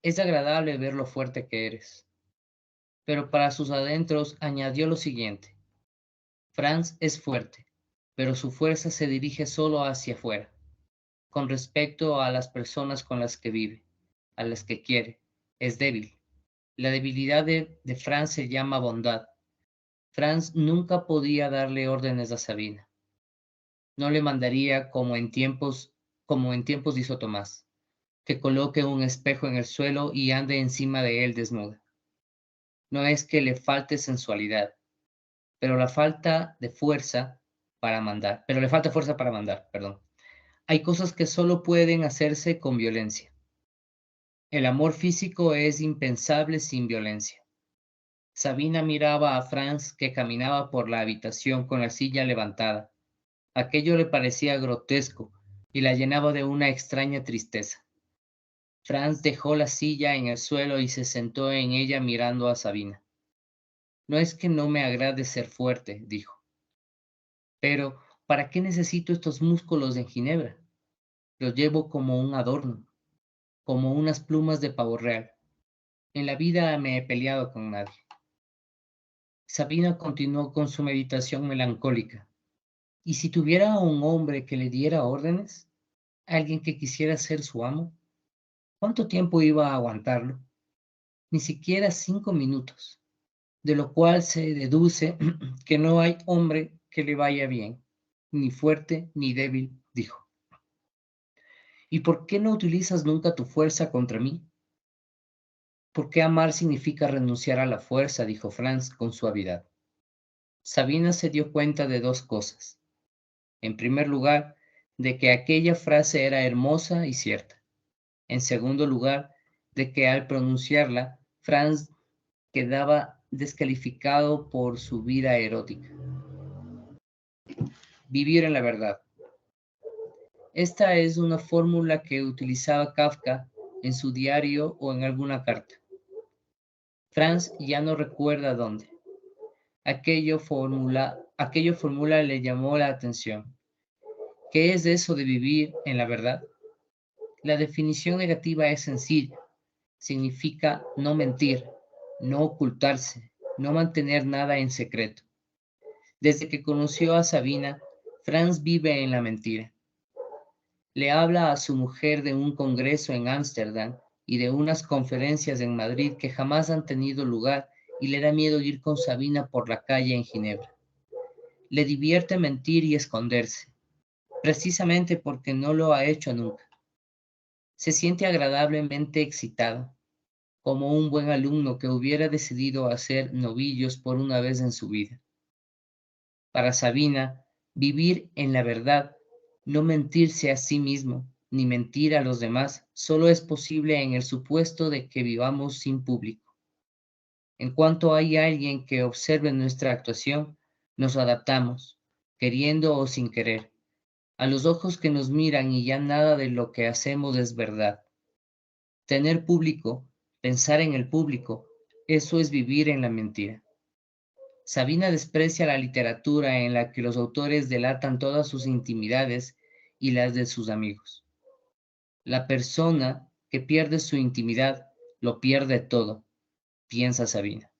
Speaker 5: es agradable ver lo fuerte que eres. pero para sus adentros añadió lo siguiente: Franz es fuerte, pero su fuerza se dirige solo hacia afuera, con respecto a las personas con las que vive, a las que quiere. Es débil. La debilidad de Franz se llama bondad. Franz nunca podía darle órdenes a Sabina. No le mandaría como en tiempos hizo Tomás, que coloque un espejo en el suelo y ande encima de él desnuda. No es que le falte sensualidad, pero le falta fuerza para mandar, perdón. Hay cosas que solo pueden hacerse con violencia. El amor físico es impensable sin violencia. Sabina miraba a Franz, que caminaba por la habitación con la silla levantada. Aquello le parecía grotesco y la llenaba de una extraña tristeza. Franz dejó la silla en el suelo y se sentó en ella mirando a Sabina. No es que no me agrade ser fuerte, dijo. Pero, ¿para qué necesito estos músculos en Ginebra? Los llevo como un adorno, como unas plumas de pavo real. En la vida me he peleado con nadie. Sabina continuó con su meditación melancólica. ¿Y si tuviera un hombre que le diera órdenes? ¿Alguien que quisiera ser su amo? ¿Cuánto tiempo iba a aguantarlo? Ni siquiera 5 minutos, de lo cual se deduce que no hay hombre que le vaya bien, ni fuerte ni débil, dijo. ¿Y por qué no utilizas nunca tu fuerza contra mí? ¿Por qué amar significa renunciar a la fuerza?, dijo Franz con suavidad. Sabina se dio cuenta de dos cosas. En primer lugar, de que aquella frase era hermosa y cierta. En segundo lugar, de que al pronunciarla, Franz quedaba descalificado por su vida erótica. Vivir en la verdad. Esta es una fórmula que utilizaba Kafka en su diario o en alguna carta. Franz ya no recuerda dónde. Aquello fórmula le llamó la atención. ¿Qué es eso de vivir en la verdad? La definición negativa es sencilla. Significa no mentir, no ocultarse, no mantener nada en secreto. Desde que conoció a Sabina, Franz vive en la mentira. Le habla a su mujer de un congreso en Ámsterdam y de unas conferencias en Madrid que jamás han tenido lugar y le da miedo ir con Sabina por la calle en Ginebra. Le divierte mentir y esconderse, precisamente porque no lo ha hecho nunca. Se siente agradablemente excitado, como un buen alumno que hubiera decidido hacer novillos por una vez en su vida. Para Sabina, vivir en la verdad, no mentirse a sí mismo, ni mentir a los demás, solo es posible en el supuesto de que vivamos sin público. En cuanto hay alguien que observe nuestra actuación, nos adaptamos, queriendo o sin querer, a los ojos que nos miran y ya nada de lo que hacemos es verdad. Tener público, pensar en el público, eso es vivir en la mentira. Sabina desprecia la literatura en la que los autores delatan todas sus intimidades y las de sus amigos. La persona que pierde su intimidad lo pierde todo, piensa Sabina.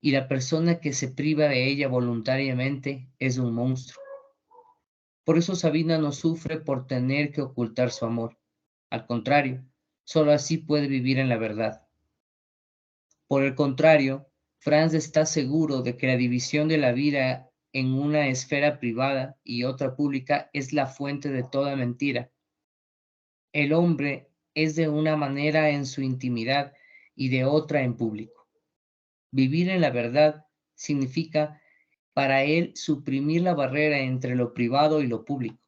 Speaker 5: Y la persona que se priva de ella voluntariamente es un monstruo. Por eso Sabina no sufre por tener que ocultar su amor. Al contrario, solo así puede vivir en la verdad. Por el contrario, Franz está seguro de que la división de la vida en una esfera privada y otra pública es la fuente de toda mentira. El hombre es de una manera en su intimidad y de otra en público. Vivir en la verdad significa para él suprimir la barrera entre lo privado y lo público.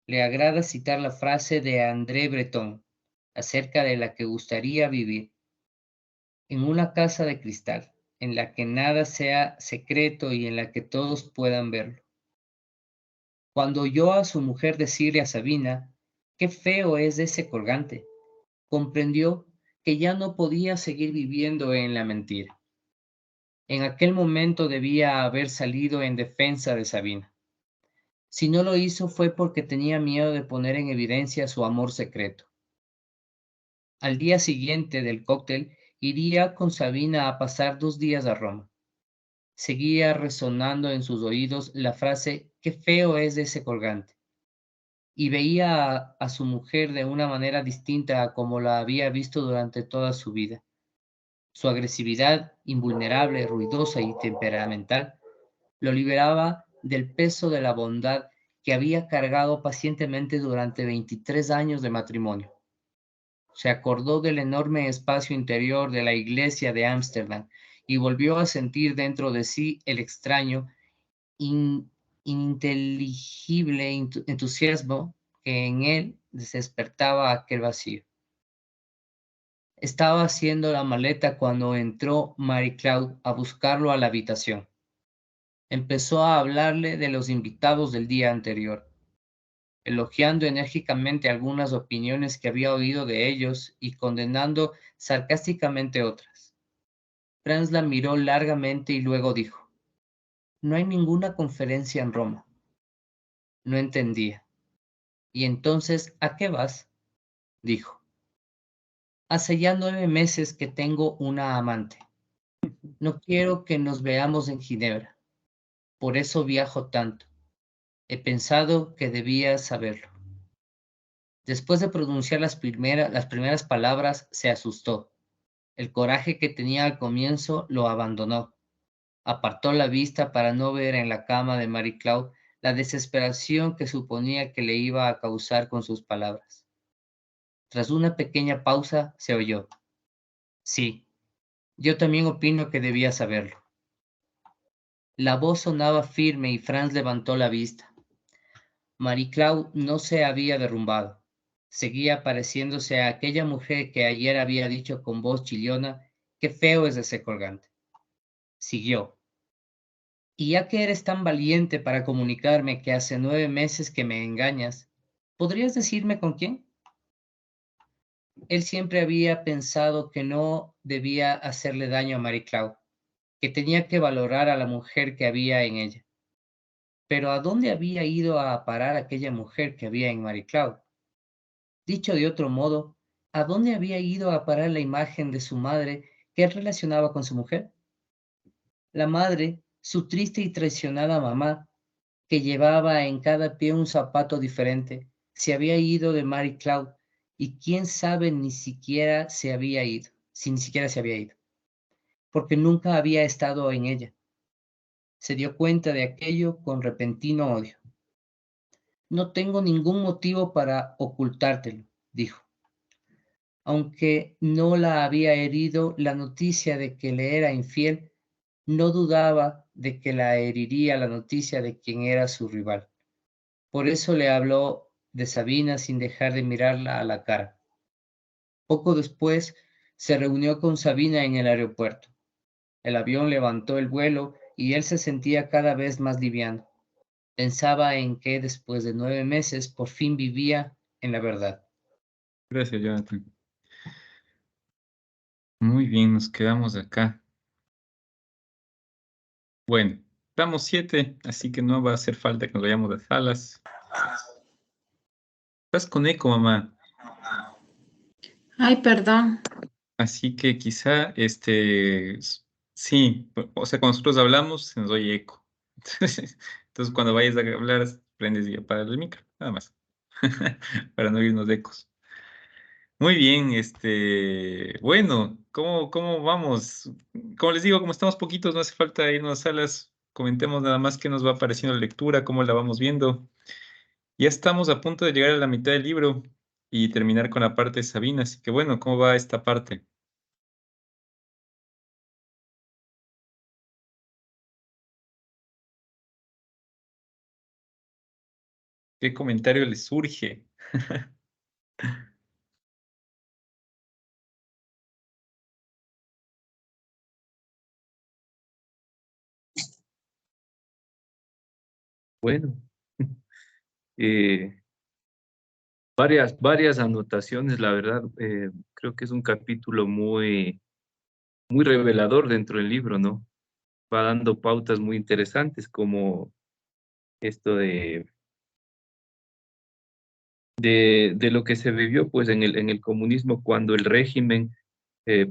Speaker 5: Le agrada citar la frase de André Breton acerca de la que gustaría vivir: en una casa de cristal, en la que nada sea secreto y en la que todos puedan verlo. Cuando oyó a su mujer decirle a Sabina, «Qué feo es ese colgante», comprendió que ya no podía seguir viviendo en la mentira. En aquel momento debía haber salido en defensa de Sabina. Si no lo hizo fue porque tenía miedo de poner en evidencia su amor secreto. Al día siguiente del cóctel iría con Sabina a pasar 2 días a Roma. Seguía resonando en sus oídos la frase «qué feo es ese colgante», y veía a su mujer de una manera distinta a como la había visto durante toda su vida. Su agresividad, invulnerable, ruidosa y temperamental, lo liberaba del peso de la bondad que había cargado pacientemente durante 23 años de matrimonio. Se acordó del enorme espacio interior de la iglesia de Ámsterdam y volvió a sentir dentro de sí el extraño, ininteligible entusiasmo que en él despertaba aquel vacío. Estaba haciendo la maleta cuando entró Marie Claude a buscarlo a la habitación. Empezó a hablarle de los invitados del día anterior, elogiando enérgicamente algunas opiniones que había oído de ellos y condenando sarcásticamente otras. Franz la miró largamente y luego dijo: «No hay ninguna conferencia en Roma». No entendía. «¿Y entonces a qué vas?», dijo. «Hace ya 9 meses que tengo una amante. No quiero que nos veamos en Ginebra. Por eso viajo tanto. He pensado que debías saberlo». Después de pronunciar las primeras palabras, se asustó. El coraje que tenía al comienzo lo abandonó. Apartó la vista para no ver en la cama de Marie Claude la desesperación que suponía que le iba a causar con sus palabras. Tras una pequeña pausa, se oyó: «Sí, yo también opino que debía saberlo». La voz sonaba firme y Franz levantó la vista. Marie Claude no se había derrumbado. Seguía pareciéndose a aquella mujer que ayer había dicho con voz chillona: «Qué feo es ese colgante». Siguió: «Y ya que eres tan valiente para comunicarme que hace 9 meses que me engañas, ¿podrías decirme con quién?». Él siempre había pensado que no debía hacerle daño a Marie Claude, que tenía que valorar a la mujer que había en ella. Pero ¿a dónde había ido a parar aquella mujer que había en Marie Claude? Dicho de otro modo, ¿a dónde había ido a parar la imagen de su madre que él relacionaba con su mujer? La madre, su triste y traicionada mamá, que llevaba en cada pie un zapato diferente, se había ido de Marie Claude, y quién sabe si ni siquiera se había ido, porque nunca había estado en ella. Se dio cuenta de aquello con repentino odio. «No tengo ningún motivo para ocultártelo», dijo. Aunque no la había herido la noticia de que le era infiel, no dudaba de que la heriría la noticia de quién era su rival. Por eso le habló de Sabina sin dejar de mirarla a la cara. Poco después se reunió con Sabina en el aeropuerto. El avión levantó el vuelo y él se sentía cada vez más liviano. Pensaba en que después de 9 meses por fin vivía en la verdad.
Speaker 1: Gracias, Jonathan. Muy bien, nos quedamos acá. Bueno, damos 7, así que no va a hacer falta que nos vayamos a salas. Estás con eco, mamá.
Speaker 2: Ay, perdón.
Speaker 1: Así que quizá, sí, o sea, cuando nosotros hablamos se nos oye eco. Entonces, cuando vayas a hablar, prendes y apagas el micro, nada más, para no oírnos de ecos. Muy bien, bueno, ¿cómo vamos? Como les digo, como estamos poquitos, no hace falta irnos a salas, comentemos nada más qué nos va pareciendo la lectura, cómo la vamos viendo. Ya estamos a punto de llegar a la mitad del libro y terminar con la parte de Sabina, así que bueno, ¿cómo va esta parte? ¿Qué comentario les surge?
Speaker 6: Bueno, eh, varias anotaciones, la verdad. Creo que es un capítulo muy revelador dentro del libro, ¿no? Va dando pautas muy interesantes como esto de lo que se vivió pues en el comunismo cuando el régimen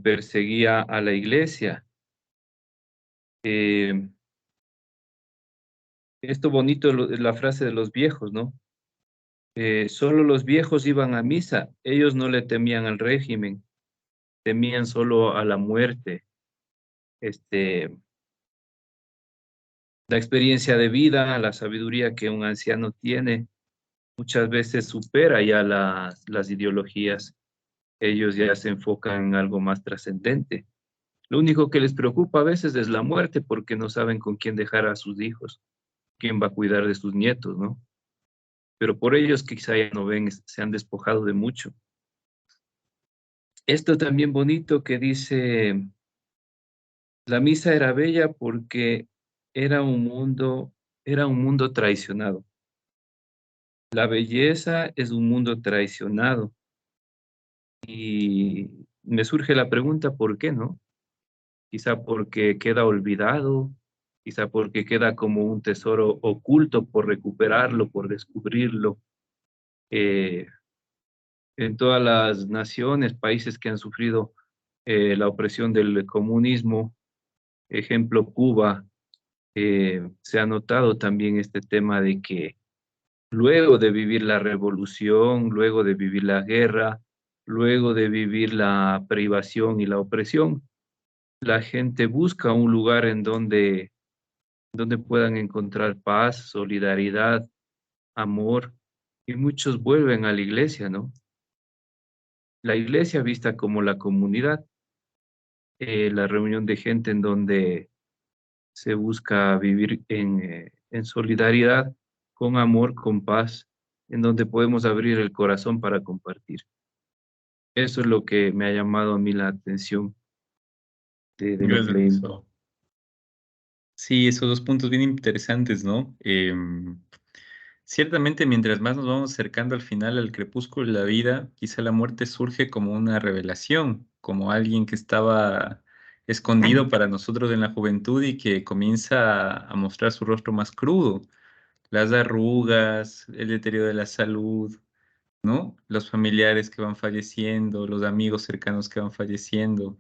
Speaker 6: perseguía a la iglesia. Esto bonito, la frase de los viejos, ¿no? Solo los viejos iban a misa, ellos no le temían al régimen, temían solo a la muerte. La experiencia de vida, la sabiduría que un anciano tiene, muchas veces supera ya las ideologías. Ellos ya se enfocan en algo más trascendente. Lo único que les preocupa a veces es la muerte porque no saben con quién dejar a sus hijos, quién va a cuidar de sus nietos, ¿no? Pero por ellos quizá ya no ven, se han despojado de mucho. Esto también bonito que dice, la misa era bella porque era un mundo traicionado. La belleza es un mundo traicionado. Y me surge la pregunta, ¿por qué no? Quizá porque queda olvidado, quizá porque queda como un tesoro oculto por recuperarlo, por descubrirlo. Eh, en todas las naciones, países que han sufrido la opresión del comunismo, ejemplo Cuba, se ha notado también este tema de que luego de vivir la revolución, luego de vivir la guerra, luego de vivir la privación y la opresión, la gente busca un lugar en donde puedan encontrar paz, solidaridad, amor, y muchos vuelven a la iglesia, ¿no? La iglesia vista como la comunidad, la reunión de gente en donde se busca vivir en solidaridad, con amor, con paz, en donde podemos abrir el corazón para compartir. Eso es lo que me ha llamado a mí la atención de lo que leímos.
Speaker 1: Sí, esos dos puntos bien interesantes, ¿no? Ciertamente, mientras más nos vamos acercando al final, al crepúsculo de la vida, quizá la muerte surge como una revelación, como alguien que estaba escondido para nosotros en la juventud y que comienza a mostrar su rostro más crudo, las arrugas, el deterioro de la salud, ¿no? Los familiares que van falleciendo, los amigos cercanos que van falleciendo.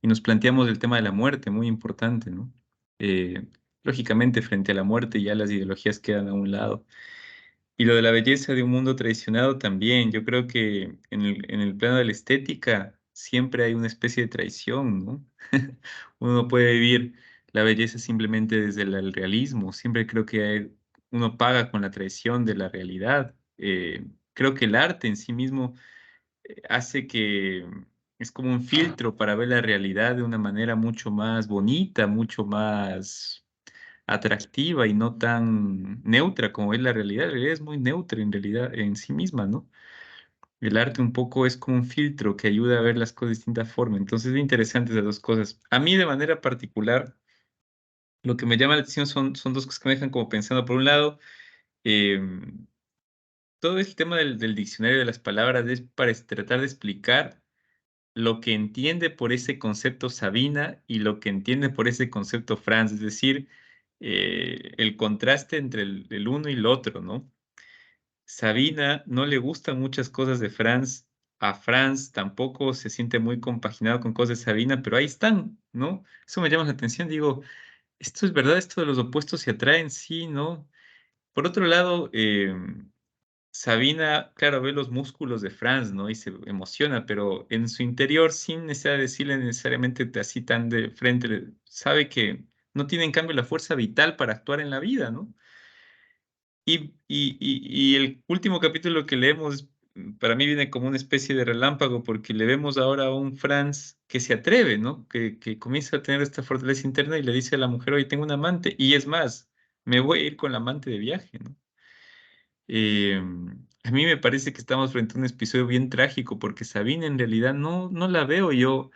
Speaker 1: Y nos planteamos el tema de la muerte, muy importante, ¿no? Eh, lógicamente, frente a la muerte ya las ideologías quedan a un lado. Y lo de la belleza de un mundo traicionado también. Yo creo que en el plano de la estética siempre hay una especie de traición, ¿no? Uno no puede vivir la belleza simplemente desde el realismo. Siempre creo que uno paga con la traición de la realidad. Creo que el arte en sí mismo hace que es como un filtro para ver la realidad de una manera mucho más bonita, mucho más atractiva y no tan neutra como es la realidad. La realidad es muy neutra en realidad en sí misma, ¿no? El arte un poco es como un filtro que ayuda a ver las cosas de distinta forma. Entonces es interesante esas dos cosas. A mí de manera particular, lo que me llama la atención son dos cosas que me dejan como pensando. Por un lado, todo este tema del diccionario de las palabras es para tratar de explicar lo que entiende por ese concepto Sabina y lo que entiende por ese concepto Franz, es decir, el contraste entre el uno y el otro, ¿no? Sabina no le gustan muchas cosas de Franz, a Franz tampoco se siente muy compaginado con cosas de Sabina, pero ahí están, ¿no? Eso me llama la atención, digo, esto es verdad, esto de los opuestos se atraen, sí, ¿no? Por otro lado, Sabina, claro, ve los músculos de Franz, ¿no? Y se emociona, pero en su interior, sin necesidad de decirle necesariamente así tan de frente, sabe que no tiene en cambio la fuerza vital para actuar en la vida, ¿no? Y el último capítulo que leemos, para mí viene como una especie de relámpago, porque le vemos ahora a un Franz que se atreve, ¿no? Que comienza a tener esta fortaleza interna y le dice a la mujer, oye, tengo un amante, y es más, me voy a ir con la amante de viaje, ¿no? A mí me parece que estamos frente a un episodio bien trágico porque Sabina en realidad no la veo yo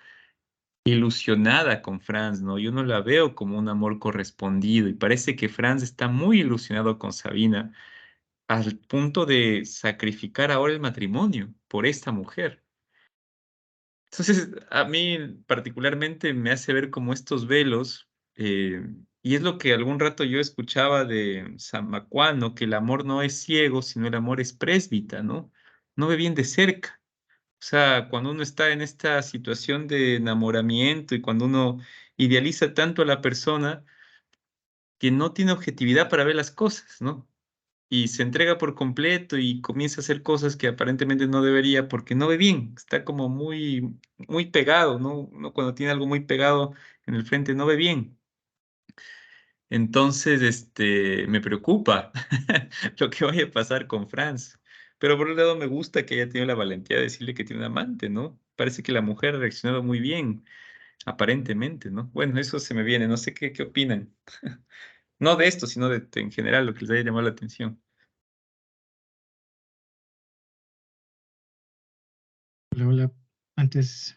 Speaker 1: ilusionada con Franz, ¿no? Yo no la veo como un amor correspondido y parece que Franz está muy ilusionado con Sabina al punto de sacrificar ahora el matrimonio por esta mujer. Entonces, a mí particularmente me hace ver como estos velos, y es lo que algún rato yo escuchaba de San Macuán, ¿no? Que el amor no es ciego, sino el amor es présbita, ¿no? No ve bien de cerca. O sea, cuando uno está en esta situación de enamoramiento y cuando uno idealiza tanto a la persona que no tiene objetividad para ver las cosas, ¿no? Y se entrega por completo y comienza a hacer cosas que aparentemente no debería porque no ve bien, está como muy, muy pegado, ¿no? Uno cuando tiene algo muy pegado en el frente no ve bien. Entonces, me preocupa lo que vaya a pasar con Franz. Pero por un lado me gusta que haya tenido la valentía de decirle que tiene un amante, ¿no? Parece que la mujer ha reaccionado muy bien, aparentemente, ¿no? Bueno, eso se me viene, no sé qué opinan. No de esto, sino de en general, lo que les haya llamado la atención.
Speaker 4: Hola, hola. Antes,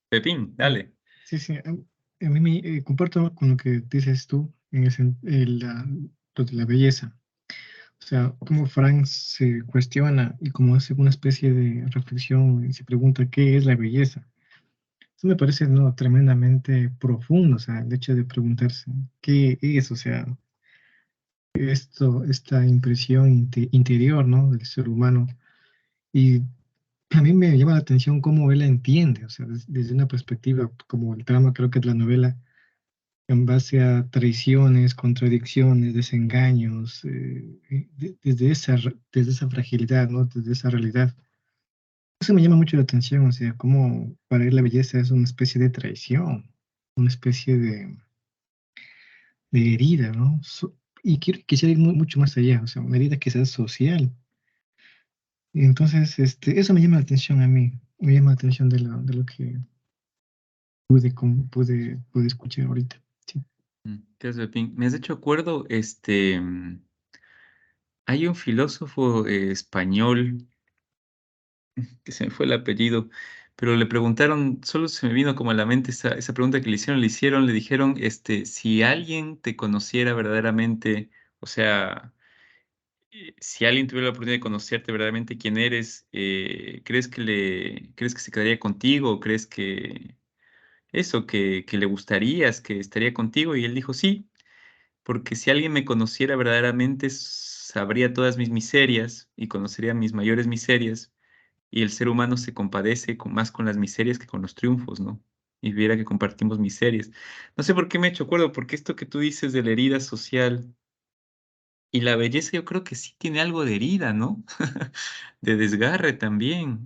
Speaker 1: Pepín,
Speaker 4: eh,
Speaker 1: dale.
Speaker 4: sí, sí, a mí me comparto con lo que dices tú en lo de la belleza. O sea, cómo Frank se cuestiona y cómo hace una especie de reflexión y se pregunta qué es la belleza. Eso me parece, ¿no?, tremendamente profundo, o sea, el hecho de preguntarse qué es, o sea, esta impresión interior, ¿no?, del ser humano. Y a mí me llama la atención cómo él la entiende, o sea, desde una perspectiva como el trama, creo que de la novela, en base a traiciones, contradicciones, desengaños, desde esa fragilidad, ¿no?, desde esa realidad. Eso me llama mucho la atención, o sea, cómo para él la belleza es una especie de traición, una especie de herida, ¿no? Y quisiera ir mucho más allá, o sea, una herida quizás social. Y entonces, eso me llama la atención a mí, me llama la atención de lo que pude escuchar ahorita. Sí.
Speaker 1: ¿Qué es, Pepín? Me has hecho acuerdo, hay un filósofo español que se me fue el apellido, pero le preguntaron, solo se me vino como a la mente esa pregunta que le hicieron, le dijeron, si alguien te conociera verdaderamente, o sea, si alguien tuviera la oportunidad de conocerte verdaderamente quién eres, crees que se quedaría contigo? ¿O crees que eso, que le gustarías, que estaría contigo? Y él dijo, sí, porque si alguien me conociera verdaderamente, sabría todas mis miserias y conocería mis mayores miserias, y el ser humano se compadece más con las miserias que con los triunfos, ¿no? Y viera que compartimos miserias. No sé por qué me he hecho acuerdo, porque esto que tú dices de la herida social y la belleza, yo creo que sí tiene algo de herida, ¿no? De desgarre también.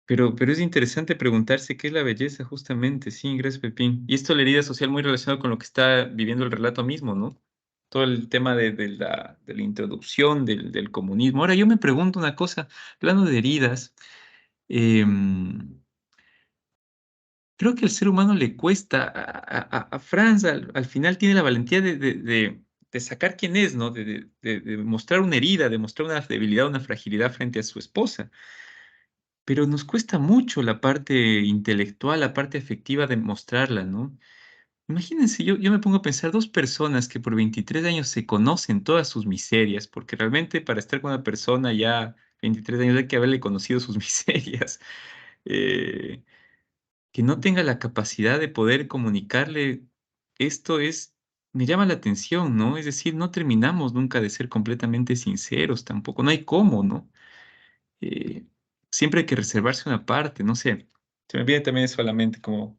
Speaker 1: Pero es interesante preguntarse qué es la belleza, justamente. Sí, gracias, Pepín. Y esto, la herida social, muy relacionado con lo que está viviendo el relato mismo, ¿no? Todo el tema de la introducción del comunismo. Ahora, yo me pregunto una cosa, hablando de heridas, em, creo que al ser humano le cuesta, a Franz al final tiene la valentía de sacar quién es, ¿no? De mostrar una herida, de mostrar una debilidad, una fragilidad frente a su esposa. Pero nos cuesta mucho la parte intelectual, la parte afectiva de mostrarla, ¿no? Imagínense, yo me pongo a pensar, 2 personas que por 23 años se conocen todas sus miserias, porque realmente para estar con una persona ya 23 años hay que haberle conocido sus miserias, eh, que no tenga la capacidad de poder comunicarle esto me llama la atención, ¿no? Es decir, no terminamos nunca de ser completamente sinceros tampoco, no hay cómo, ¿no? eh, Siempre hay que reservarse una parte, no sé, se me viene también eso a la mente como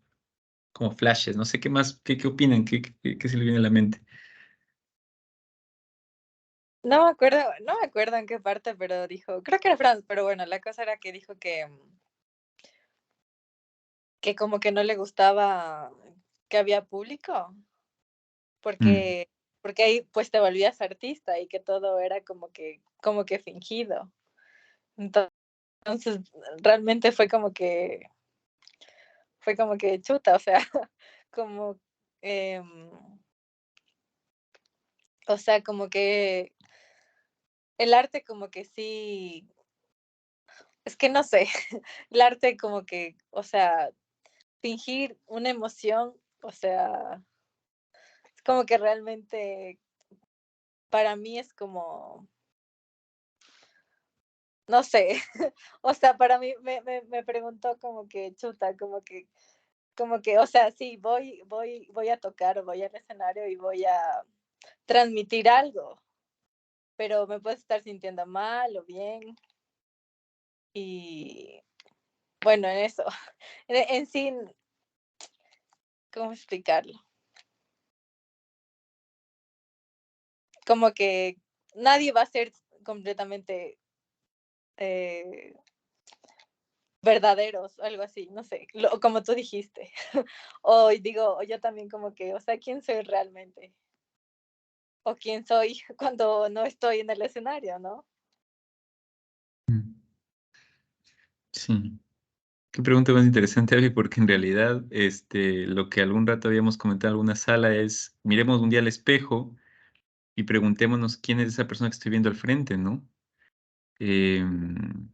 Speaker 1: flashes, no sé qué más, qué opinan, qué se le viene a la mente.
Speaker 3: No me acuerdo en qué parte, pero dijo, creo que era Franz, pero bueno, la cosa era que dijo que como que no le gustaba que había público,
Speaker 1: Mm,
Speaker 3: porque, porque ahí pues te volvías artista y que todo era como que fingido. Entonces, realmente fue como que chuta, o sea, como, em, o sea, como que el arte como que sí, es que no sé, el arte como que, o sea, fingir una emoción, o sea, es como que realmente para mí es como, no sé, o sea, para mí me preguntó como que chuta, como que, o sea, sí, voy a tocar, voy al escenario y voy a transmitir algo, pero me puedo estar sintiendo mal o bien. Y bueno, en eso, en sí, ¿cómo explicarlo? Como que nadie va a ser completamente verdaderos, algo así, no sé, como tú dijiste. O digo, o yo también como que, o sea, ¿quién soy realmente? O quién soy cuando no estoy en el escenario, ¿no?
Speaker 1: Sí. Qué pregunta más interesante, Abby, porque en realidad lo que algún rato habíamos comentado en alguna sala es, miremos un día al espejo y preguntémonos quién es esa persona que estoy viendo al frente, ¿no? Em,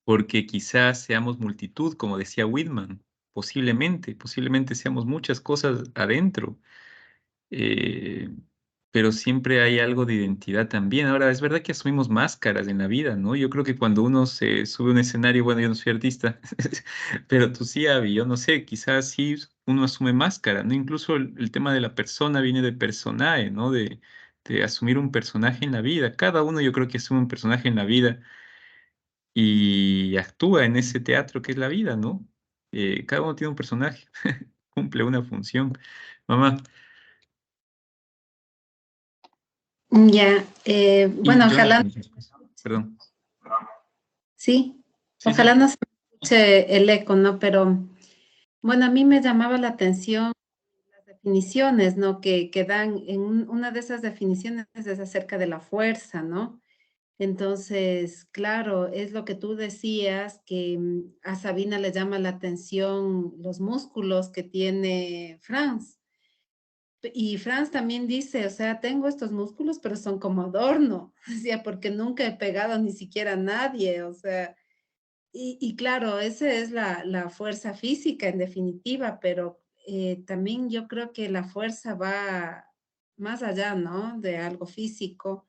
Speaker 1: Porque quizás seamos multitud, como decía Whitman, posiblemente seamos muchas cosas adentro, eh, pero siempre hay algo de identidad también. Ahora, es verdad que asumimos máscaras en la vida, ¿no? Yo creo que cuando uno se sube a un escenario, bueno, yo no soy artista, pero tú sí, Abby, yo no sé, quizás sí uno asume máscara, ¿no? Incluso el tema de la persona viene de personaje, ¿no? De asumir un personaje en la vida. Cada uno yo creo que asume un personaje en la vida y actúa en ese teatro que es la vida, ¿no? Cada uno tiene un personaje, cumple una función. Mamá,
Speaker 2: Ya,
Speaker 1: y
Speaker 2: bueno, ojalá,
Speaker 1: Jonathan, perdón.
Speaker 2: sí,
Speaker 1: Sí,
Speaker 2: ojalá
Speaker 1: sí.
Speaker 2: no se escuche el eco, ¿no? Pero, bueno, a mí me llamaba la atención las definiciones, ¿no? Que dan, una de esas definiciones es acerca de la fuerza, ¿no? Entonces, claro, es lo que tú decías, que a Sabina le llama la atención los músculos que tiene Franz. Y Franz también dice, o sea, tengo estos músculos, pero son como adorno, decía, porque nunca he pegado ni siquiera a nadie, o sea, y claro, esa es la fuerza física en definitiva, pero también yo creo que la fuerza va más allá, ¿no? De algo físico,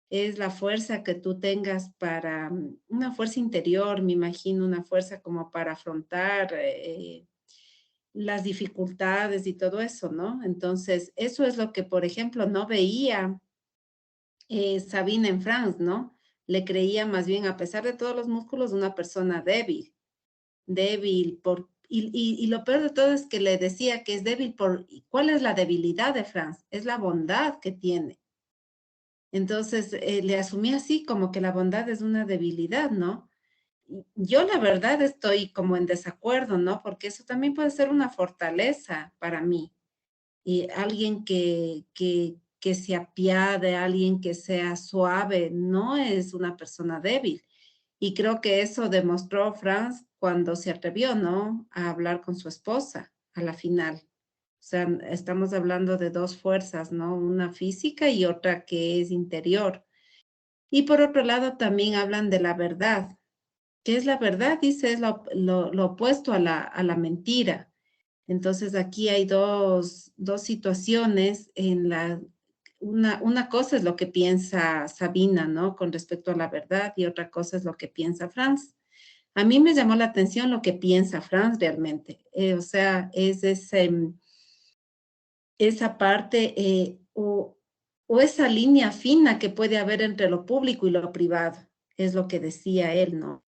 Speaker 2: es la fuerza que tú tengas para, una fuerza interior, me imagino, una fuerza como para afrontar las dificultades y todo eso, ¿no? Entonces, eso es lo que, por ejemplo, no veía Sabine en France, ¿no? Le creía más bien, a pesar de todos los músculos, una persona débil, débil y lo peor de todo es que le decía que es débil por, ¿cuál es la debilidad de France? Es la bondad que tiene. Entonces, le asumí así como que la bondad es una debilidad, ¿no? Yo la verdad estoy como en desacuerdo, ¿no? Porque eso también puede ser una fortaleza para mí. Y alguien que se apiade, alguien que sea suave, no es una persona débil. Y creo que eso demostró Franz cuando se atrevió, ¿no? A hablar con su esposa a la final. O sea, estamos hablando de dos fuerzas, ¿no? Una física y otra que es interior. Y por otro lado, también hablan de la verdad. ¿Qué es la verdad? Dice, es lo opuesto a la mentira. Entonces aquí hay dos situaciones en una cosa es lo que piensa Sabina, ¿no? Con respecto a la verdad y otra cosa es lo que piensa Franz. A mí me llamó la atención lo que piensa Franz realmente. O sea, es esa parte o esa línea fina que puede haber entre lo público y lo privado, es lo que decía él, ¿no?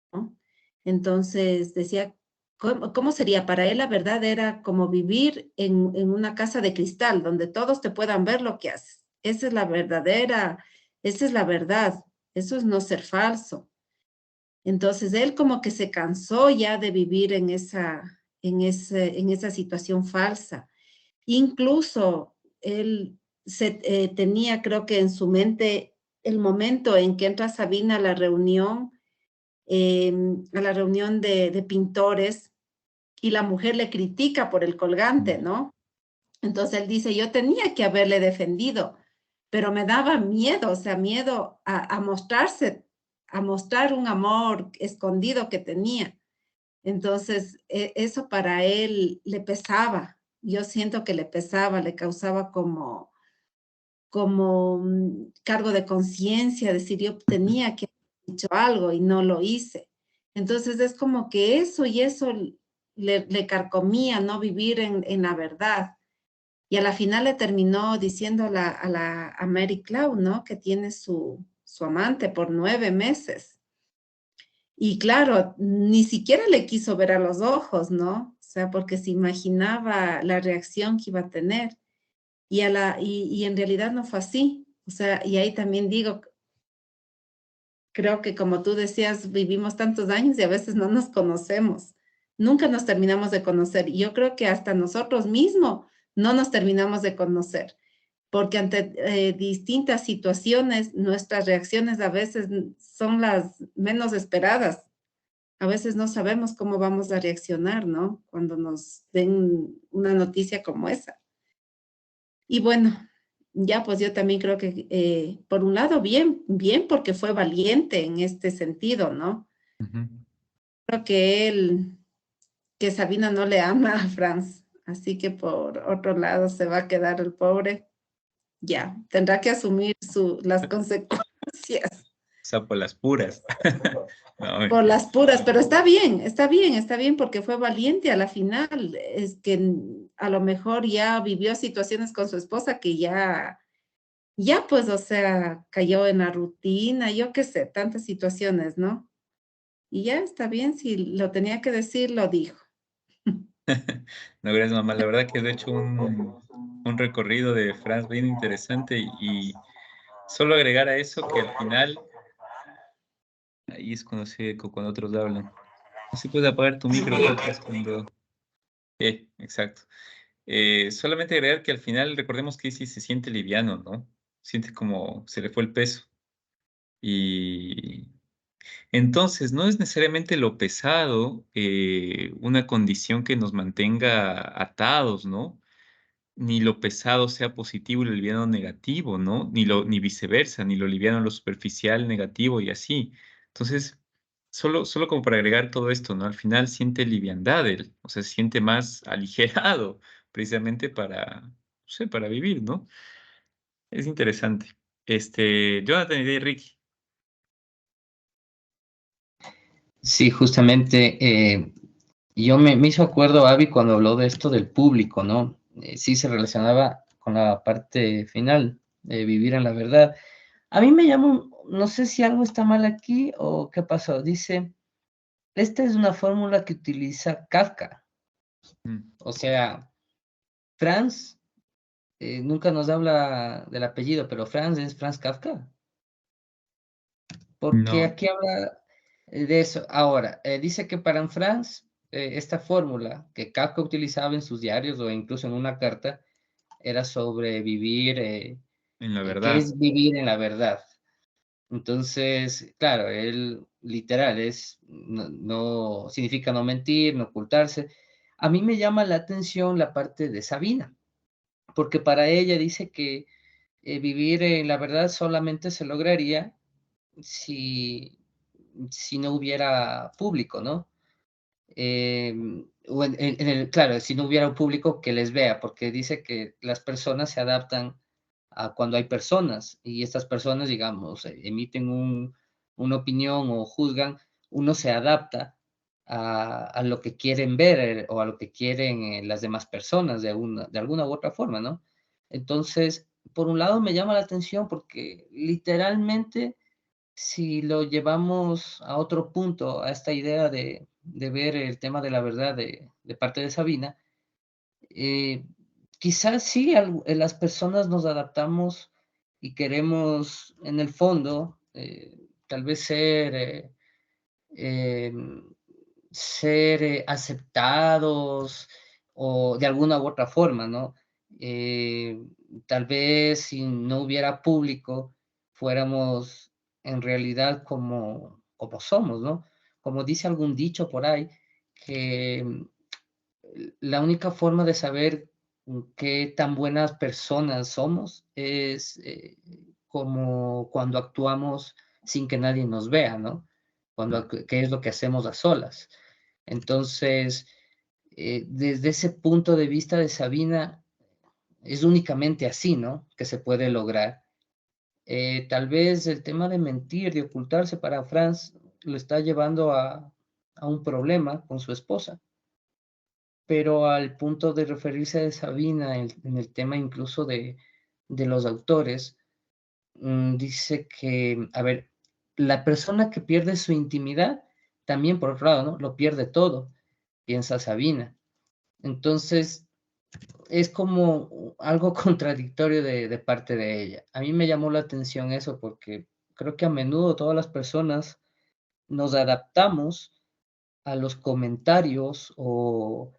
Speaker 2: Entonces decía, ¿cómo sería? Para él la verdad era como vivir en una casa de cristal, donde todos te puedan ver lo que haces. Esa es la verdadera, esa es la verdad, eso es no ser falso. Entonces él como que se cansó ya de vivir en esa situación falsa. Incluso él tenía, creo que en su mente, el momento en que entra Sabina a la reunión de pintores, y la mujer le critica por el colgante, ¿no? Entonces él dice, yo tenía que haberle defendido, pero me daba miedo, o sea, miedo a mostrarse, a mostrar un amor escondido que tenía. Entonces, eso para él le pesaba. Yo siento que le pesaba, le causaba como cargo de conciencia, decir, yo tenía que haber hecho algo y no lo hice. Entonces, es como que eso y eso le carcomía, no vivir en la verdad. Y a la final le terminó diciendo a Mary Cloud, ¿no? Que tiene su amante por 9 meses. Y claro, ni siquiera le quiso ver a los ojos, ¿no? O sea, porque se imaginaba la reacción que iba a tener. Y en realidad no fue así. O sea, y ahí también digo, creo que como tú decías, vivimos tantos años y a veces no nos conocemos. Nunca nos terminamos de conocer. Y yo creo que hasta nosotros mismos no nos terminamos de conocer, porque ante distintas situaciones, nuestras reacciones a veces son las menos esperadas. A veces no sabemos cómo vamos a reaccionar, ¿no? Cuando nos den una noticia como esa. Y bueno, ya pues yo también creo que por un lado bien, bien porque fue valiente en este sentido, ¿no?
Speaker 1: Ujú.
Speaker 2: Creo que Sabina no le ama a Franz, así que por otro lado se va a quedar el pobre, ya, tendrá que asumir las consecuencias
Speaker 1: O sea, por las puras. No,
Speaker 2: por
Speaker 1: mentira.
Speaker 2: las puras, pero está bien, está bien, está bien porque fue valiente a la final, es que a lo mejor ya vivió situaciones con su esposa que ya pues, o sea, cayó en la rutina, yo qué sé, tantas situaciones, ¿no? Y ya está bien, si lo tenía que decir, lo dijo.
Speaker 1: No, gracias, mamá. La verdad que has hecho un recorrido de Franz bien interesante y solo agregar a eso que al final, ahí es cuando se eco, cuando otros hablan. No se puede apagar tu micro, Jocas, cuando... exacto. Solamente agregar que al final recordemos que sí se siente liviano, ¿no? Siente como se le fue el peso. Y entonces no es necesariamente lo pesado una condición que nos mantenga atados, ¿no? Ni lo pesado sea positivo y lo liviano negativo, ¿no? Ni viceversa, ni lo liviano lo superficial negativo y así. Entonces, solo como para agregar todo esto, ¿no? Al final siente liviandad él, o sea, se siente más aligerado, precisamente para, no sé, para vivir, ¿no? Es interesante. Jonathan y Ricky.
Speaker 5: Sí, justamente yo me hizo acuerdo, Avi, cuando habló de esto del público, ¿no? Sí se relacionaba con la parte final, de vivir en la verdad. A mí me llama, no sé si algo está mal aquí o qué pasó. Dice, esta es una fórmula que utiliza Kafka.
Speaker 1: Mm.
Speaker 5: O sea, Franz, nunca nos habla del apellido, pero Franz es Franz Kafka. Porque
Speaker 1: No,
Speaker 5: aquí habla de eso. Ahora, dice que para Franz, esta fórmula que Kafka utilizaba en sus diarios o incluso en una carta, era sobre vivir,
Speaker 1: en la
Speaker 5: ¿qué
Speaker 1: verdad.
Speaker 5: es vivir en la verdad? Entonces, claro, él literal no significa no mentir, no ocultarse. A mí me llama la atención la parte de Sabina, porque para ella dice que vivir en la verdad solamente se lograría si, si no hubiera público, ¿no? O claro, si no hubiera un público que les vea, porque dice que las personas se adaptan a cuando hay personas y estas personas, digamos, emiten una opinión o juzgan, uno se adapta a lo que quieren ver o a lo que quieren las demás personas de alguna u otra forma, ¿no? Entonces, por un lado me llama la atención porque literalmente si lo llevamos a otro punto, a esta idea de ver el tema de la verdad de parte de Sabina, eh, quizás sí, las personas nos adaptamos y queremos, en el fondo, tal vez em, ser aceptados o de alguna u otra forma, ¿no? Tal vez si no hubiera público, fuéramos en realidad como somos, ¿no? Como dice algún dicho por ahí, que la única forma de saber qué tan buenas personas somos es como cuando actuamos sin que nadie nos vea, ¿no? Qué es lo que hacemos a solas. Entonces, desde ese punto de vista de Sabina, es únicamente así, ¿no? Que se puede lograr. Tal vez el tema de mentir, de ocultarse para Franz, lo está llevando a un problema con su esposa. pero al punto de referirse a Sabina en el tema incluso de los autores, dice que, a ver, la persona que pierde su intimidad, también por otro lado, ¿no? Lo pierde todo, piensa Sabina. Entonces, es como algo contradictorio de parte de ella. A mí me llamó la atención eso porque creo que a menudo todas las personas nos adaptamos a los comentarios o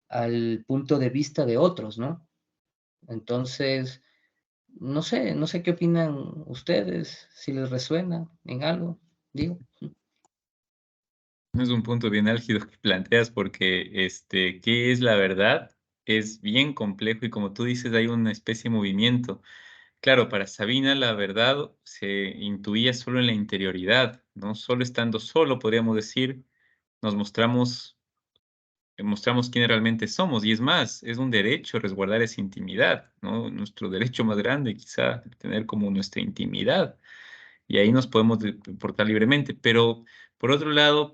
Speaker 5: al punto de vista de otros, ¿no? Entonces, no sé qué opinan ustedes, si les resuena en algo, digo.
Speaker 1: Es un punto bien álgido que planteas porque, ¿qué es la verdad? Es bien complejo y como tú dices, hay una especie de movimiento. Claro, para Sabina la verdad se intuía solo en la interioridad, ¿no? Solo estando solo, podríamos decir, nos mostramos quiénes realmente somos. Y es más, es un derecho resguardar esa intimidad, ¿no? Nuestro derecho más grande, quizá, tener como nuestra intimidad. Y ahí nos podemos portar libremente. Pero, por otro lado,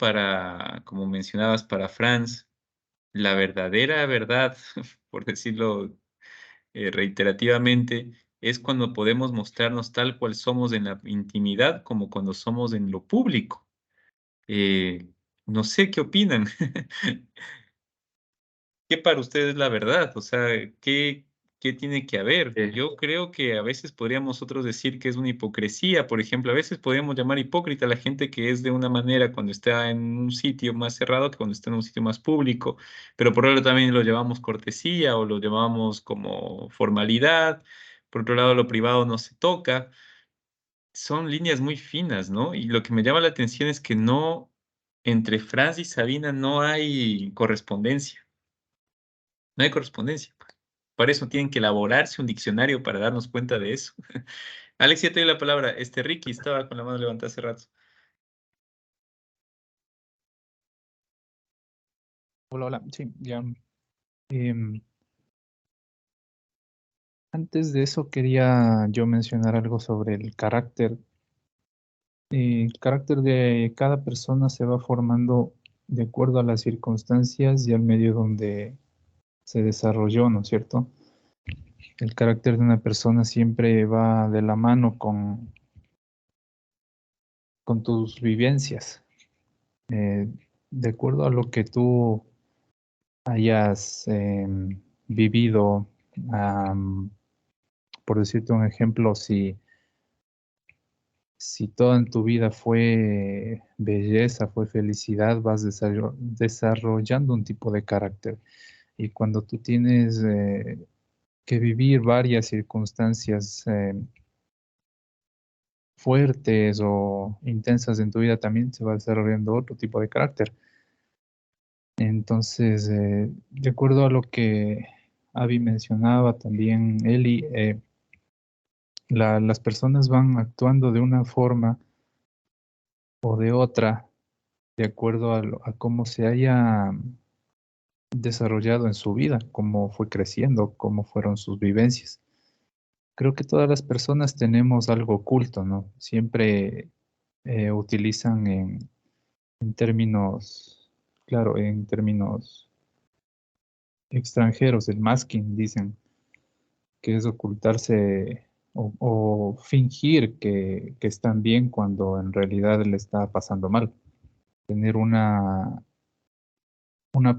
Speaker 1: como mencionabas, para Franz, la verdadera verdad, por decirlo reiterativamente, es cuando podemos mostrarnos tal cual somos en la intimidad como cuando somos en lo público. No sé qué opinan. ¿Qué para ustedes es la verdad? O sea, ¿qué tiene que haber? Yo creo que a veces podríamos nosotros decir que es una hipocresía, por ejemplo, a veces podríamos llamar hipócrita a la gente que es de una manera cuando está en un sitio más cerrado que cuando está en un sitio más público, pero por otro lado también lo llamamos cortesía o lo llamamos como formalidad, por otro lado lo privado no se toca, son líneas muy finas, ¿no? Y lo que me llama la atención es que no, entre Franz y Sabina no hay correspondencia. No hay correspondencia, pues. Por eso tienen que elaborarse un diccionario para darnos cuenta de eso. Alex, ya te doy la palabra. Ricky estaba con la mano levantada hace rato.
Speaker 7: Hola, hola. Sí, ya. Em, Antes de eso quería yo mencionar algo sobre el carácter. El carácter de cada persona se va formando de acuerdo a las circunstancias y al medio donde se desarrolló, ¿no es cierto? El carácter de una persona siempre va de la mano con tus vivencias. Eh, de acuerdo a lo que tú hayas vivido, am, por decirte un ejemplo, si toda en tu vida fue belleza, fue felicidad, vas desarrollando un tipo de carácter. Y cuando tú tienes que vivir varias circunstancias fuertes o intensas en tu vida, también se va desarrollando otro tipo de carácter. Entonces, de acuerdo a lo que Avi mencionaba, también Eli, las personas van actuando de una forma o de otra, de acuerdo a cómo se haya desarrollado en su vida, cómo fue creciendo, cómo fueron sus vivencias. Creo que todas las personas tenemos algo oculto, ¿no? Siempre utilizan en términos, claro, en términos extranjeros, el masking, dicen, que es ocultarse o fingir que están bien cuando en realidad le está pasando mal. Tener una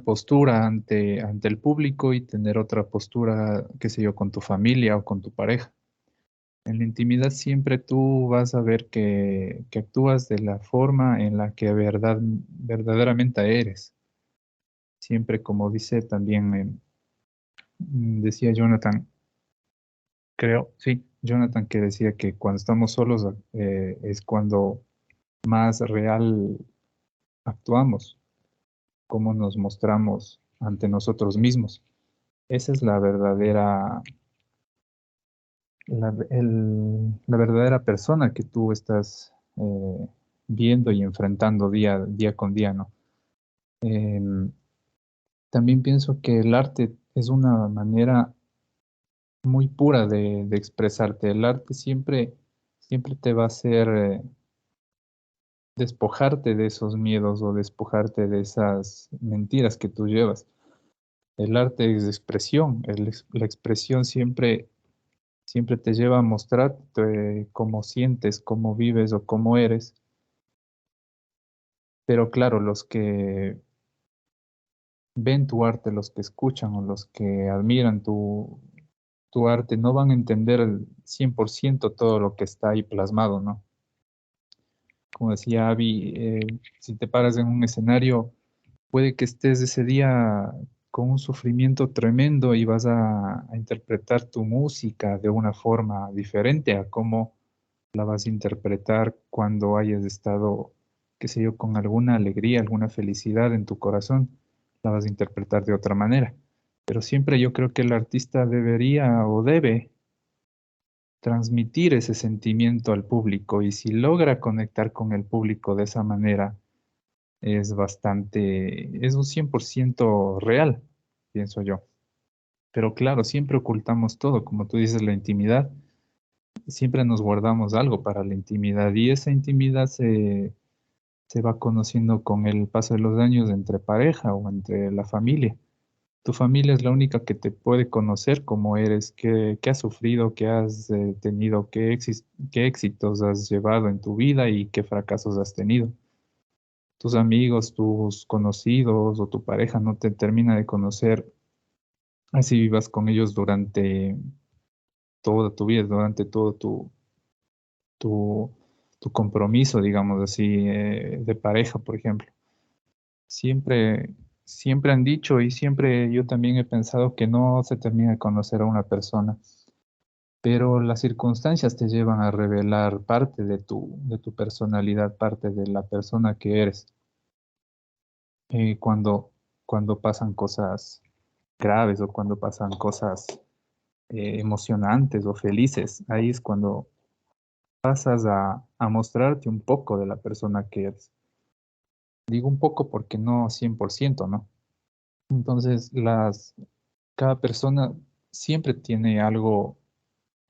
Speaker 7: postura ante el público y tener otra postura, qué sé yo, con tu familia o con tu pareja. En la intimidad siempre tú vas a ver que actúas de la forma en la que verdaderamente eres. Siempre, como dice también, decía Jonathan, creo, sí, Jonathan, que decía que cuando estamos solos es cuando más real actuamos, cómo nos mostramos ante nosotros mismos. Esa es la verdadera persona que tú estás viendo y enfrentando día con día, ¿no? Em, También pienso que el arte es una manera muy pura de expresarte. El arte siempre te va a hacer despojarte de esos miedos o despojarte de esas mentiras que tú llevas. El arte es expresión, la expresión siempre, siempre te lleva a mostrarte cómo sientes, cómo vives o cómo eres. Pero claro, los que ven tu arte, los que escuchan o los que admiran tu arte no van a entender el 100% todo lo que está ahí plasmado, ¿no? Como decía Avi, si te paras en un escenario, puede que estés ese día con un sufrimiento tremendo y vas a interpretar tu música de una forma diferente a cómo la vas a interpretar cuando hayas estado, qué sé yo, con alguna alegría, alguna felicidad en tu corazón, la vas a interpretar de otra manera. Pero siempre yo creo que el artista debería o debe transmitir ese sentimiento al público y si logra conectar con el público de esa manera, es un 100% real, pienso yo. Pero claro, siempre ocultamos todo, como tú dices, la intimidad, siempre nos guardamos algo para la intimidad y esa intimidad se va conociendo con el paso de los años entre pareja o entre la familia. Tu familia es la única que te puede conocer cómo eres, qué has sufrido, qué has tenido, qué éxitos has llevado en tu vida y qué fracasos has tenido. Tus amigos, tus conocidos o tu pareja no te termina de conocer así vivas con ellos durante toda tu vida, durante todo tu, tu compromiso, digamos así, de pareja, por ejemplo. Siempre, siempre han dicho y siempre yo también he pensado que no se termina de conocer a una persona, pero las circunstancias te llevan a revelar parte de tu personalidad, parte de la persona que eres. Cuando, cuando pasan cosas graves o cuando pasan cosas emocionantes o felices, ahí es cuando pasas a mostrarte un poco de la persona que eres. Digo un poco porque no 100%, ¿no? Entonces, cada persona siempre tiene algo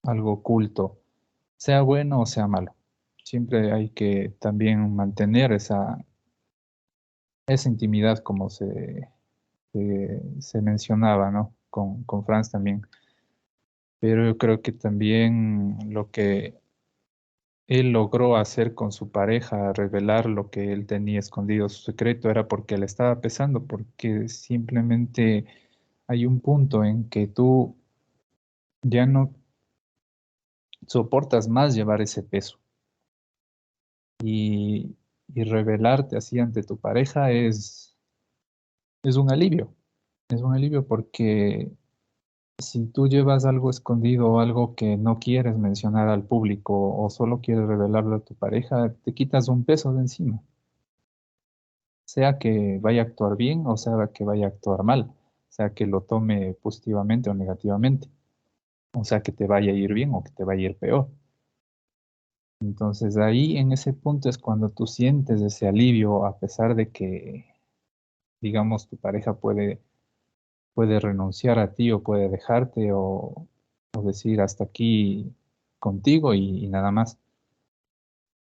Speaker 7: oculto, sea bueno o sea malo. Siempre hay que también mantener esa intimidad como se mencionaba, ¿no? Con Franz también. Pero yo creo que también lo que él logró hacer con su pareja, revelar lo que él tenía escondido, su secreto, era porque le estaba pesando, porque simplemente hay un punto en que tú ya no soportas más llevar ese peso y, y revelarte así ante tu pareja es un alivio, es un alivio porque si tú llevas algo escondido o algo que no quieres mencionar al público o solo quieres revelarlo a tu pareja, te quitas un peso de encima. Sea que vaya a actuar bien o sea que vaya a actuar mal, sea que lo tome positivamente o negativamente, o sea que te vaya a ir bien o que te vaya a ir peor. Entonces ahí en ese punto es cuando tú sientes ese alivio a pesar de que, digamos, tu pareja puede renunciar a ti o puede dejarte o decir hasta aquí contigo y nada más.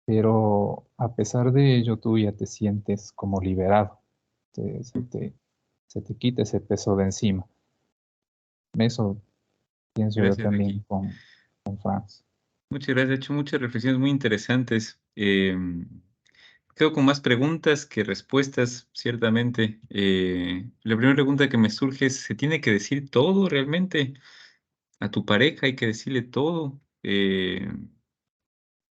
Speaker 7: Pero a pesar de ello, tú ya te sientes como liberado. Te- se te, se te quita ese peso de encima. Eso pienso yo
Speaker 1: Gracias,
Speaker 7: también
Speaker 1: Ricky.
Speaker 7: con Franz.
Speaker 1: Muchas gracias. He hecho muchas reflexiones muy interesantes. Quedo con más preguntas que respuestas, ciertamente. La primera pregunta que me surge es, ¿se tiene que decir todo realmente? ¿A tu pareja hay que decirle todo?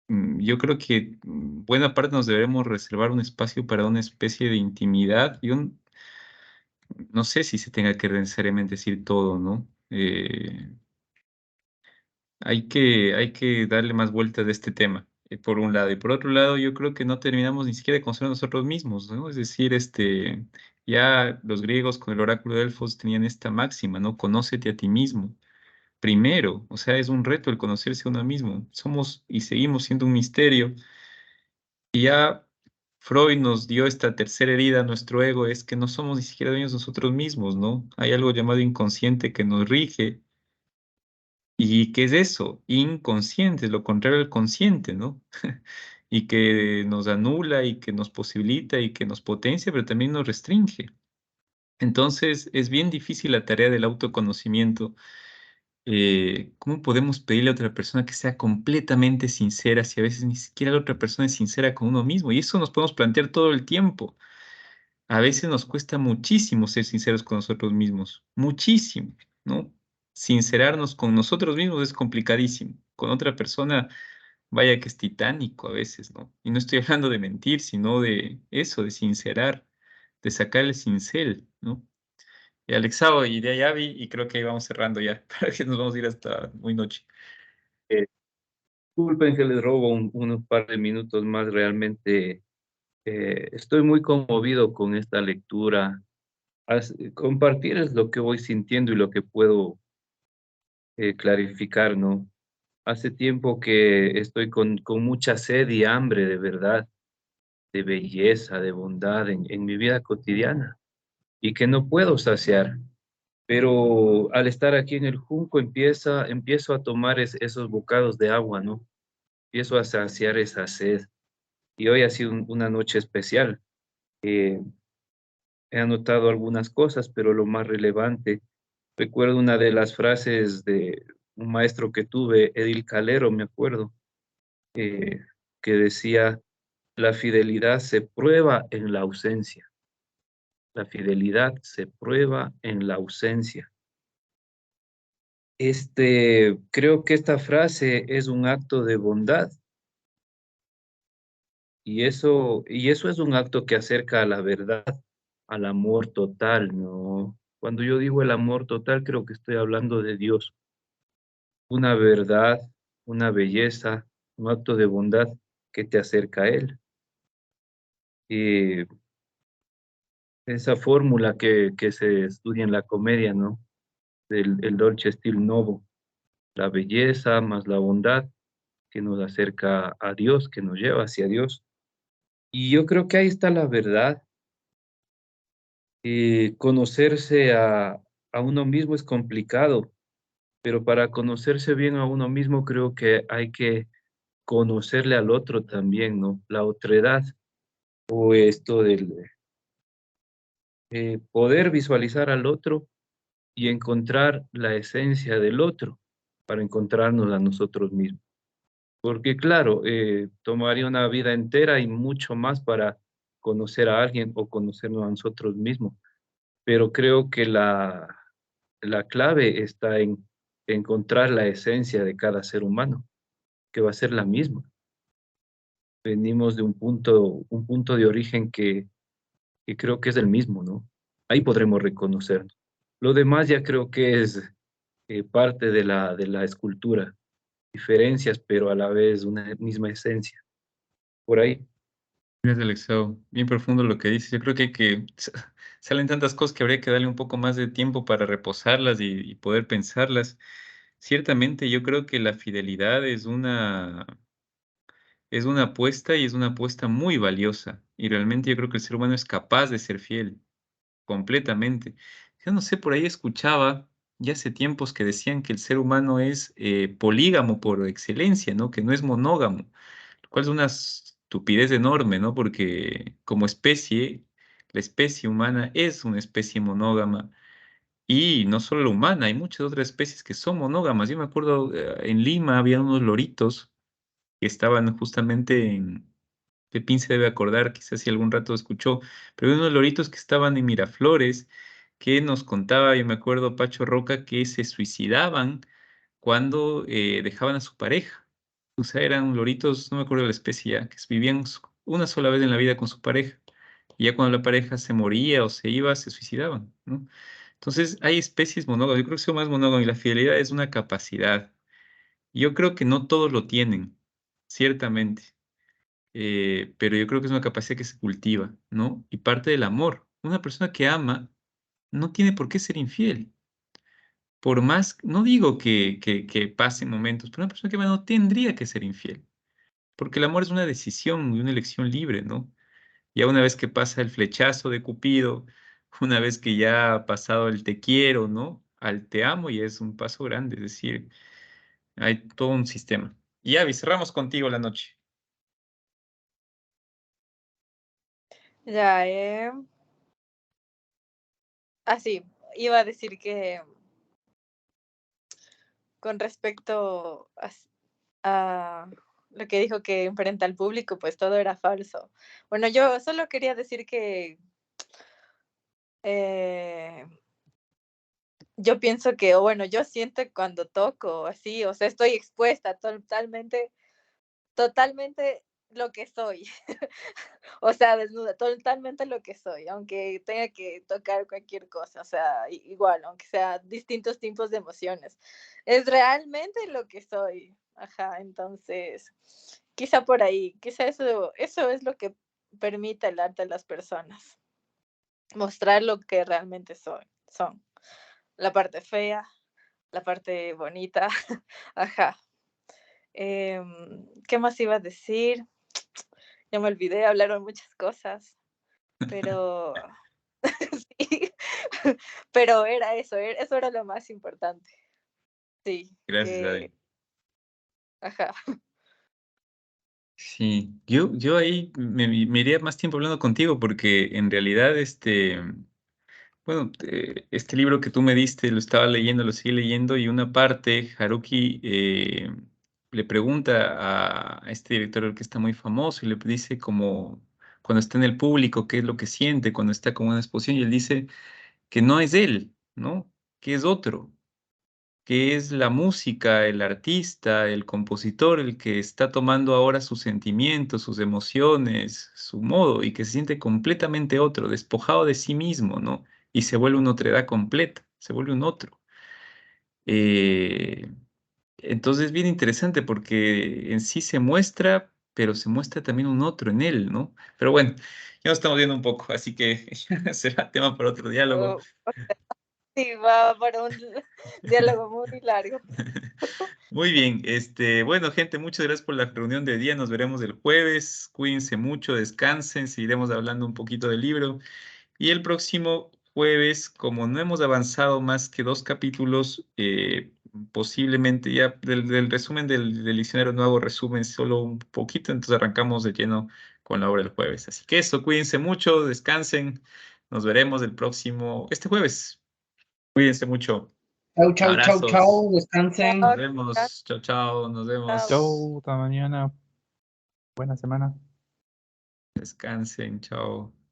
Speaker 1: Yo creo que buena parte nos debemos reservar un espacio para una especie de intimidad. No sé si se tenga que necesariamente decir todo, ¿no? Hay que darle más vueltas a este tema, por un lado. Y por otro lado, yo creo que no terminamos ni siquiera de conocer a nosotros mismos, ¿no? Es decir, ya los griegos con el oráculo de Delfos tenían esta máxima, ¿no? Conócete a ti mismo. Primero, o sea, es un reto el conocerse a uno mismo. Somos y seguimos siendo un misterio. Y ya Freud nos dio esta tercera herida a nuestro ego, es que no somos ni siquiera dueños de nosotros mismos, ¿no? Hay algo llamado inconsciente que nos rige. ¿Y qué es eso? Inconsciente, es lo contrario al consciente, ¿no? Y que nos anula y que nos posibilita y que nos potencia, pero también nos restringe. Entonces, es bien difícil la tarea del autoconocimiento. ¿Cómo podemos pedirle a otra persona que sea completamente sincera si a veces ni siquiera la otra persona es sincera con uno mismo? Y eso nos podemos plantear todo el tiempo. A veces nos cuesta muchísimo ser sinceros con nosotros mismos, muchísimo, ¿no? Sincerarnos con nosotros mismos es complicadísimo. Con otra persona, vaya que es titánico a veces, ¿no? Y no estoy hablando de mentir, sino de eso, de sincerar, de sacar el cincel, ¿no? Y Alexao, y de ahí Avi, y creo que ahí vamos cerrando ya, para que nos vamos a ir hasta muy noche.
Speaker 6: Eh, Disculpen que les robo unos par de minutos más. Realmente estoy muy conmovido con esta lectura. Compartir es lo que voy sintiendo y lo que puedo clarificar, ¿no? Hace tiempo que estoy con mucha sed y hambre de verdad, de belleza, de bondad en mi vida cotidiana y que no puedo saciar. Pero al estar aquí en el Junco empiezo a tomar esos bocados de agua, ¿no? Empiezo a saciar esa sed. Y hoy ha sido una noche especial. Eh, He anotado algunas cosas, pero lo más relevante, recuerdo una de las frases de un maestro que tuve, Edil Calero, me acuerdo, eh, que decía, la fidelidad se prueba en la ausencia. La fidelidad se prueba en la ausencia. Creo que esta frase es un acto de bondad y eso es un acto que acerca a la verdad, al amor total, ¿no? Cuando yo digo el amor total, creo que estoy hablando de Dios, una verdad, una belleza, un acto de bondad que te acerca a Él. Y esa fórmula que se estudia en la comedia, ¿no? El dolce stil novo, la belleza más la bondad que nos acerca a Dios, que nos lleva hacia Dios. Y yo creo que ahí está la verdad. Conocerse a uno mismo es complicado, pero para conocerse bien a uno mismo creo que hay que conocerle al otro también, ¿no? La otredad o esto del poder visualizar al otro y encontrar la esencia del otro para encontrarnos a nosotros mismos. Porque claro, tomaría una vida entera y mucho más para conocer a alguien o conocernos a nosotros mismos. Pero creo que la clave está en encontrar la esencia de cada ser humano, que va a ser la misma. Venimos de un punto de origen que creo que es el mismo, ¿no? Ahí podremos reconocernos. Lo demás ya creo que es parte de la escultura, diferencias, pero a la vez una misma esencia. Por ahí.
Speaker 1: Gracias, Alexao. Bien profundo lo que dices. Yo creo que salen tantas cosas que habría que darle un poco más de tiempo para reposarlas y poder pensarlas. Ciertamente, yo creo que la fidelidad es una apuesta y es una apuesta muy valiosa. Y realmente yo creo que el ser humano es capaz de ser fiel, completamente. Yo no sé, por ahí escuchaba ya hace tiempos que decían que el ser humano es polígamo por excelencia, ¿no? Que no es monógamo, lo cual es una estupidez enorme, ¿no? Porque como especie, la especie humana es una especie monógama. Y no solo la humana, hay muchas otras especies que son monógamas. Yo me acuerdo, en Lima había unos loritos que estaban justamente en, Pepín se debe acordar, quizás si algún rato escuchó, pero había unos loritos que estaban en Miraflores, que nos contaba, yo me acuerdo, Pacho Roca, que se suicidaban cuando dejaban a su pareja. O sea, eran loritos, no me acuerdo de la especie ya, que vivían una sola vez en la vida con su pareja. Y ya cuando la pareja se moría o se iba, se suicidaban, ¿no? Entonces, hay especies monógamas. Yo creo que son más monógamas y la fidelidad es una capacidad. Yo creo que no todos lo tienen, ciertamente, pero yo creo que es una capacidad que se cultiva, ¿no? Y parte del amor. Una persona que ama no tiene por qué ser infiel. Por más, no digo que pasen momentos, pero una persona que ama no tendría que ser infiel, porque el amor es una decisión y una elección libre, ¿no? Ya una vez que pasa el flechazo de Cupido, una vez que ya ha pasado el te quiero, ¿no? Al te amo ya es un paso grande, es decir, hay todo un sistema. Y Avi, cerramos contigo la noche.
Speaker 3: Ya, sí, iba a decir que con respecto a lo que dijo que enfrenta al público, pues todo era falso. Bueno, yo solo quería decir que yo pienso que, o bueno, yo siento cuando toco así, o sea, estoy expuesta totalmente lo que soy. O sea, desnuda, totalmente lo que soy, aunque tenga que tocar cualquier cosa, o sea, igual, aunque sea distintos tipos de emociones. Es realmente lo que soy. Ajá, entonces, quizá por ahí, quizá eso es lo que permite el arte a las personas. Mostrar lo que realmente son. La parte fea, la parte bonita. Ajá. ¿Qué más iba a decir? Ya me olvidé, hablaron muchas cosas, pero sí, pero era eso, eso era lo más importante. Sí,
Speaker 1: Gracias, Adi.
Speaker 3: que, ajá.
Speaker 1: Sí, yo ahí me iría más tiempo hablando contigo porque en realidad, bueno, este libro que tú me diste lo estaba leyendo, lo sigue leyendo y una parte, Haruki le pregunta a este director que está muy famoso y le dice como cuando está en el público qué es lo que siente cuando está con una exposición y él dice que no es él, ¿no? Que es otro, que es la música, el artista, el compositor, el que está tomando ahora sus sentimientos, sus emociones, su modo, y que se siente completamente otro, despojado de sí mismo, ¿no? Y se vuelve una otredad completa, se vuelve un otro. Eh, entonces es bien interesante porque en sí se muestra, pero se muestra también un otro en él, ¿no? Pero bueno, ya nos estamos viendo un poco, así que será tema para otro diálogo.
Speaker 3: Sí, va para un diálogo muy largo.
Speaker 1: Muy bien, bueno, gente, muchas gracias por la reunión de hoy día. Nos veremos el jueves. Cuídense mucho, descansen, seguiremos hablando un poquito del libro. Y el próximo jueves, como no hemos avanzado más que 2 capítulos, posiblemente ya del resumen del diccionario no hago resumen, solo un poquito, entonces arrancamos de lleno con la obra del jueves. Así que eso, cuídense mucho, descansen. Nos veremos este jueves. Cuídense mucho.
Speaker 5: Chau, chau, chau,
Speaker 1: Abrazos.
Speaker 5: chau, descansen.
Speaker 1: Nos vemos. Chao, chao. Nos vemos.
Speaker 7: Chau, hasta mañana. Buena semana.
Speaker 1: Descansen. Chao.